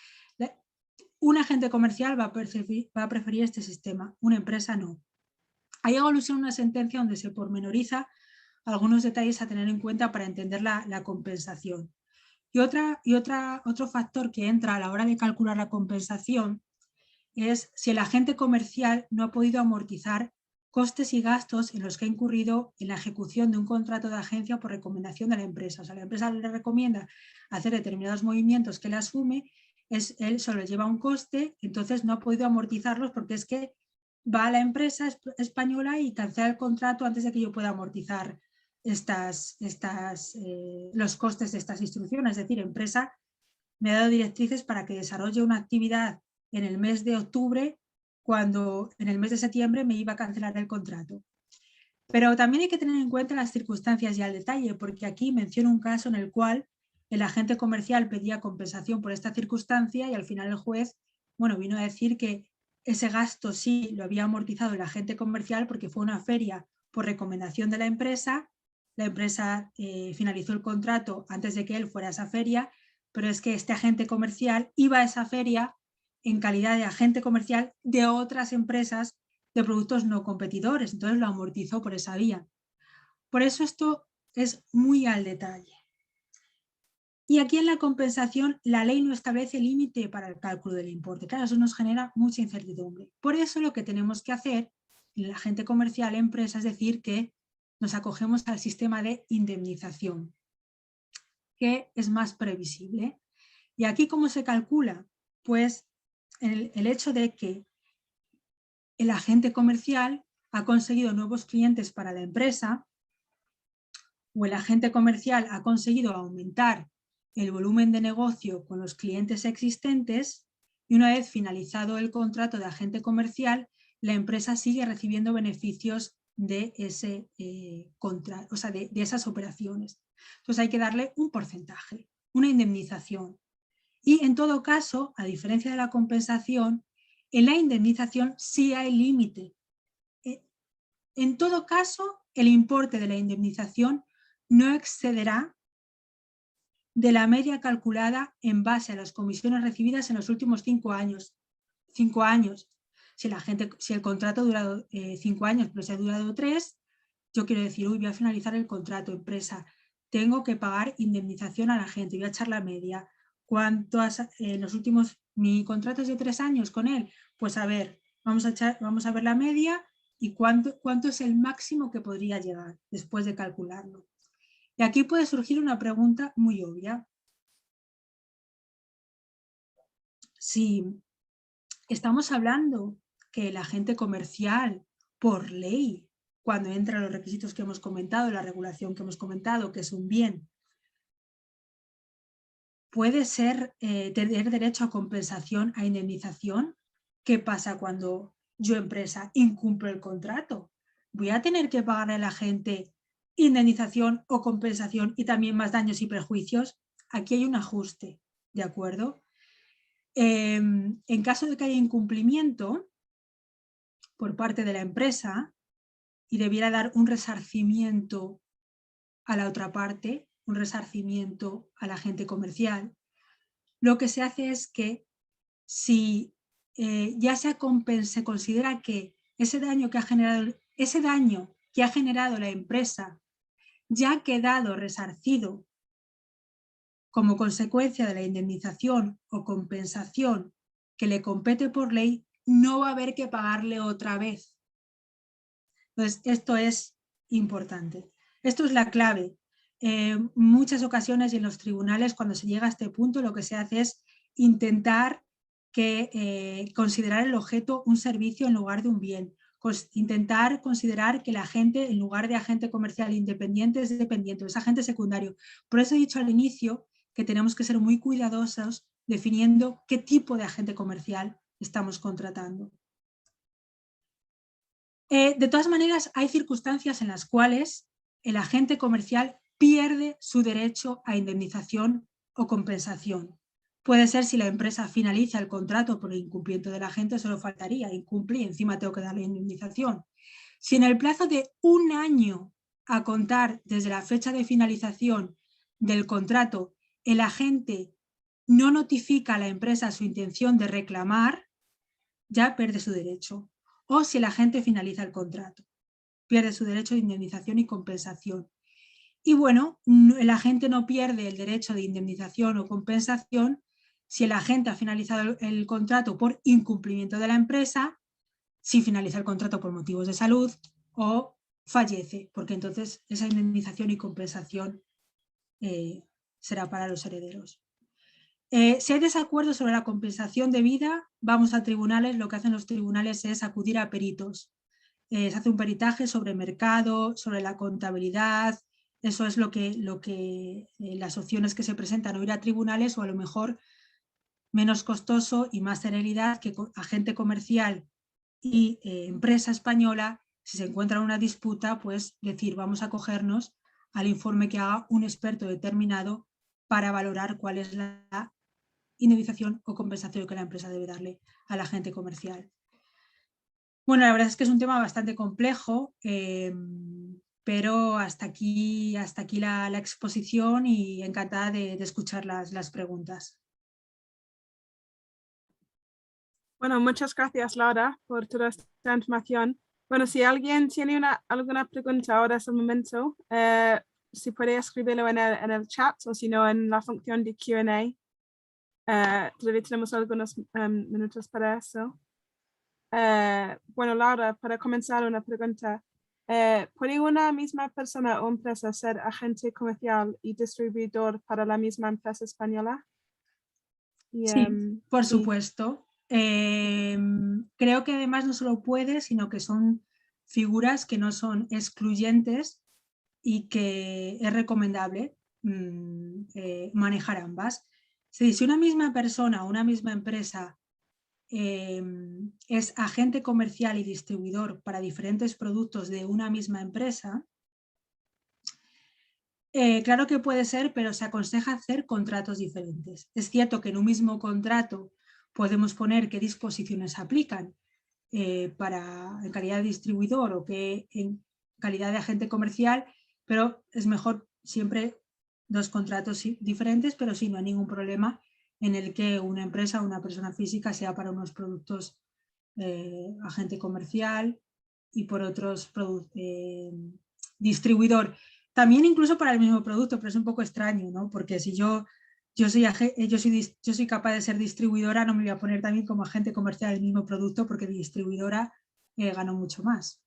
S2: Un agente comercial va a preferir este sistema, una empresa no. Hay alusión a una sentencia donde se pormenoriza algunos detalles a tener en cuenta para entender la compensación. Y otro factor que entra a la hora de calcular la compensación es si el agente comercial no ha podido amortizar costes y gastos en los que ha incurrido en la ejecución de un contrato de agencia por recomendación de la empresa. O sea, la empresa le recomienda hacer determinados movimientos que él asume, él solo lleva un coste, entonces no ha podido amortizarlos porque es que va a la empresa española y cancela el contrato antes de que yo pueda amortizar los costes de estas instrucciones. Es decir, empresa me ha dado directrices para que desarrolle una actividad en el mes de octubre cuando en el mes de septiembre me iba a cancelar el contrato. Pero también hay que tener en cuenta las circunstancias y al detalle, porque aquí menciono un caso en el cual el agente comercial pedía compensación por esta circunstancia y al final el juez, bueno, vino a decir que ese gasto sí lo había amortizado el agente comercial porque fue una feria por recomendación de la empresa finalizó el contrato antes de que él fuera a esa feria, pero es que este agente comercial iba a esa feria en calidad de agente comercial de otras empresas de productos no competidores, entonces lo amortizó por esa vía. Por eso esto es muy al detalle. Y aquí en la compensación la ley no establece límite para el cálculo del importe. Claro, eso nos genera mucha incertidumbre. Por eso lo que tenemos que hacer el agente comercial, empresa, es decir, que nos acogemos al sistema de indemnización, que es más previsible. ¿Y aquí cómo se calcula? Pues el hecho de que el agente comercial ha conseguido nuevos clientes para la empresa o el agente comercial ha conseguido aumentar el volumen de negocio con los clientes existentes y una vez finalizado el contrato de agente comercial, la empresa sigue recibiendo beneficios de ese contrato, o sea, de esas operaciones. Entonces hay que darle un porcentaje, una indemnización. Y en todo caso, a diferencia de la compensación, en la indemnización sí hay límite. En todo caso, el importe de la indemnización no excederá de la media calculada en base a las comisiones recibidas en los últimos 5 años. 5 años. Si el contrato ha durado 5 años, pero se ha durado 3, yo quiero decir, voy a finalizar el contrato, empresa, tengo que pagar indemnización a la gente, voy a echar la media. ¿Cuánto en los últimos, mi contrato es de 3 años con él? Pues a ver, vamos a ver la media y cuánto es el máximo que podría llegar después de calcularlo. Y aquí puede surgir una pregunta muy obvia. Si estamos hablando que el agente comercial, por ley, cuando entran los requisitos que hemos comentado, la regulación que hemos comentado, que es un bien, puede tener derecho a compensación, a indemnización. ¿Qué pasa cuando yo, empresa, incumplo el contrato? ¿Voy a tener que pagarle a la gente indemnización o compensación y también más daños y perjuicios? Aquí hay un ajuste, ¿de acuerdo? En caso de que haya incumplimiento por parte de la empresa y debiera dar un resarcimiento a la otra parte, un resarcimiento al agente comercial, lo que se hace es que si ya se considera que ese daño que ha generado la empresa ya ha quedado resarcido como consecuencia de la indemnización o compensación que le compete por ley, no va a haber que pagarle otra vez. Entonces, esto es importante. Esto es la clave. En muchas ocasiones y en los tribunales, cuando se llega a este punto, lo que se hace es intentar considerar el objeto un servicio en lugar de un bien. Intentar considerar que el agente, en lugar de agente comercial independiente, es dependiente, es agente secundario. Por eso he dicho al inicio que tenemos que ser muy cuidadosos definiendo qué tipo de agente comercial estamos contratando. De todas maneras, hay circunstancias en las cuales el agente comercial pierde su derecho a indemnización o compensación. Puede ser si la empresa finaliza el contrato por el incumplimiento del agente, solo faltaría, incumplí y encima tengo que darle indemnización. Si en el plazo de 1 año a contar desde la fecha de finalización del contrato el agente no notifica a la empresa su intención de reclamar, ya pierde su derecho. O si el agente finaliza el contrato, pierde su derecho de indemnización y compensación. Y bueno, el agente no pierde el derecho de indemnización o compensación si el agente ha finalizado el contrato por incumplimiento de la empresa, si finaliza el contrato por motivos de salud o fallece, porque entonces esa indemnización y compensación será para los herederos. Si hay desacuerdo sobre la compensación debida, vamos a tribunales. Lo que hacen los tribunales es acudir a peritos. Se hace un peritaje sobre mercado, sobre la contabilidad. Eso es lo que las opciones que se presentan, o ir a tribunales o a lo mejor menos costoso y más celeridad que agente comercial y empresa española. Si se encuentra una disputa, pues decir, vamos a acogernos al informe que haga un experto determinado para valorar cuál es la indemnización o compensación que la empresa debe darle al agente comercial. Bueno, la verdad es que es un tema bastante complejo, pero hasta aquí la exposición y encantada de escuchar las preguntas.
S1: Bueno, muchas gracias, Laura, por toda esta información. Bueno, si alguien tiene alguna pregunta ahora es el momento, si puede escribirlo en el chat o si no en la función de Q&A. Todavía tenemos algunos minutos para eso. Bueno, Laura, para comenzar una pregunta. ¿Puede una misma persona o empresa ser agente comercial y distribuidor para la misma empresa española?
S2: Sí, por
S1: sí.
S2: supuesto. Creo que además no solo puede, sino que son figuras que no son excluyentes y que es recomendable manejar ambas. Si una misma persona o una misma empresa es agente comercial y distribuidor para diferentes productos de una misma empresa, claro que puede ser, pero se aconseja hacer contratos diferentes. Es cierto que en un mismo contrato podemos poner qué disposiciones aplican en calidad de distribuidor o que en calidad de agente comercial, pero es mejor siempre dos contratos diferentes, pero sí, no hay ningún problema en el que una empresa o una persona física sea para unos productos agente comercial y por otros distribuidor. También incluso para el mismo producto, pero es un poco extraño, ¿no? Porque si yo soy capaz de ser distribuidora, no me voy a poner también como agente comercial del mismo producto porque de distribuidora gano mucho más.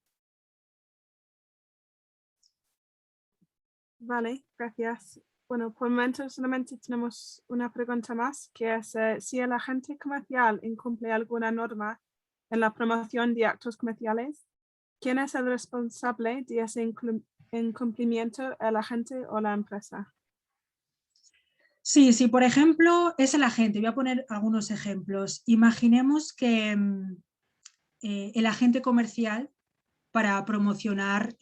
S1: Vale, gracias. Bueno, por el momento solamente tenemos una pregunta más, que es si el agente comercial incumple alguna norma en la promoción de actos comerciales, ¿quién es el responsable de ese incumplimiento, el agente o la empresa?
S2: Sí, sí, por ejemplo, es el agente. Voy a poner algunos ejemplos. Imaginemos que el agente comercial para promocionar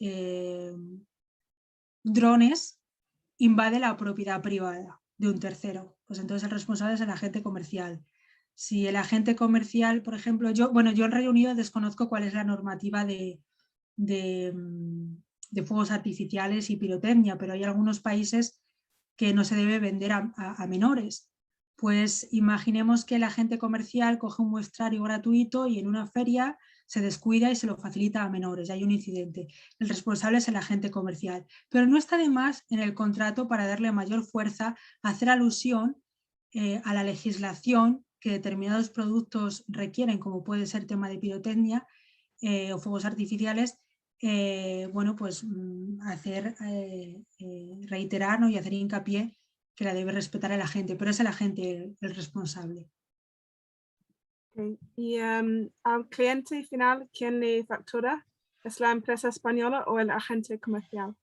S2: drones invade la propiedad privada de un tercero. Pues entonces el responsable es el agente comercial. Si el agente comercial, por ejemplo, yo en Reino Unido desconozco cuál es la normativa de fuegos artificiales y pirotecnia, pero hay algunos países que no se debe vender a menores. Pues imaginemos que el agente comercial coge un muestrario gratuito y en una feria se descuida y se lo facilita a menores, y hay un incidente. El responsable es el agente comercial, pero no está de más en el contrato para darle mayor fuerza a hacer alusión a la legislación que determinados productos requieren, como puede ser tema de pirotecnia o fuegos artificiales, bueno, pues reiterar, ¿no? Y hacer hincapié que la debe respetar el agente, pero es el agente el responsable.
S1: Okay. Y al cliente final, ¿quién le factura? ¿Es la empresa española o el agente comercial?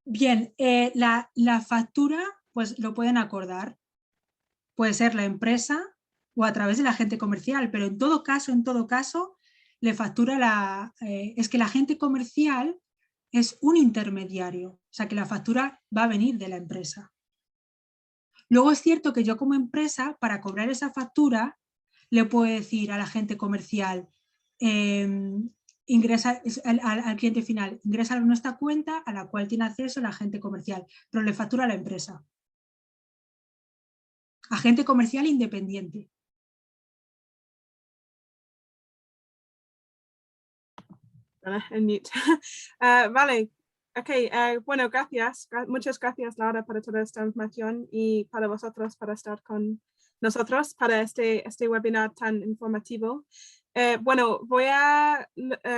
S2: Bien, la factura pues lo pueden acordar. Puede ser la empresa o a través del agente comercial, pero en todo caso, le factura es que el agente comercial es un intermediario, o sea que la factura va a venir de la empresa. Luego es cierto que yo como empresa, para cobrar esa factura, le puedo decir al agente comercial, ingresa al cliente final, ingresa a nuestra cuenta a la cual tiene acceso el agente comercial, pero le factura a la empresa. Agente comercial independiente.
S1: Vale, ok, bueno, gracias. Muchas gracias, Laura, por toda esta información y para vosotros, para estar con nosotros para este webinar tan informativo. Bueno, voy a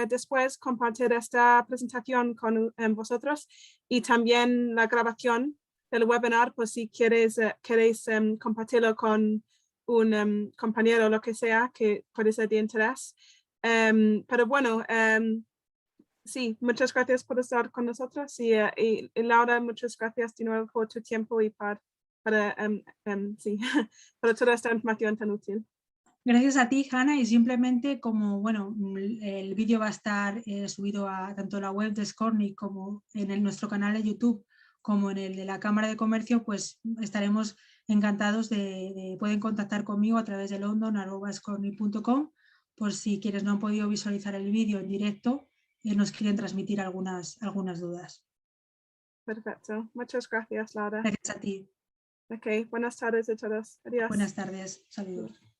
S1: después compartir esta presentación con vosotros y también la grabación del webinar, por si queréis compartirlo con un compañero o lo que sea que puede ser de interés. Pero bueno, sí, muchas gracias por estar con nosotros y Laura, muchas gracias de nuevo por tu tiempo y para sí, para toda esta información tan útil.
S2: Gracias a ti, Hanna, y simplemente como, bueno, el vídeo va a estar subido a tanto la web de Scornic como en nuestro canal de YouTube como en el de la Cámara de Comercio, pues estaremos encantados pueden contactar conmigo a través de london@scornic.com por si quienes no han podido visualizar el vídeo en directo nos quieren transmitir algunas dudas.
S1: Perfecto. Muchas gracias, Laura.
S2: Gracias a ti.
S1: Ok, buenas tardes a todos. Adiós.
S2: Buenas tardes. Saludos.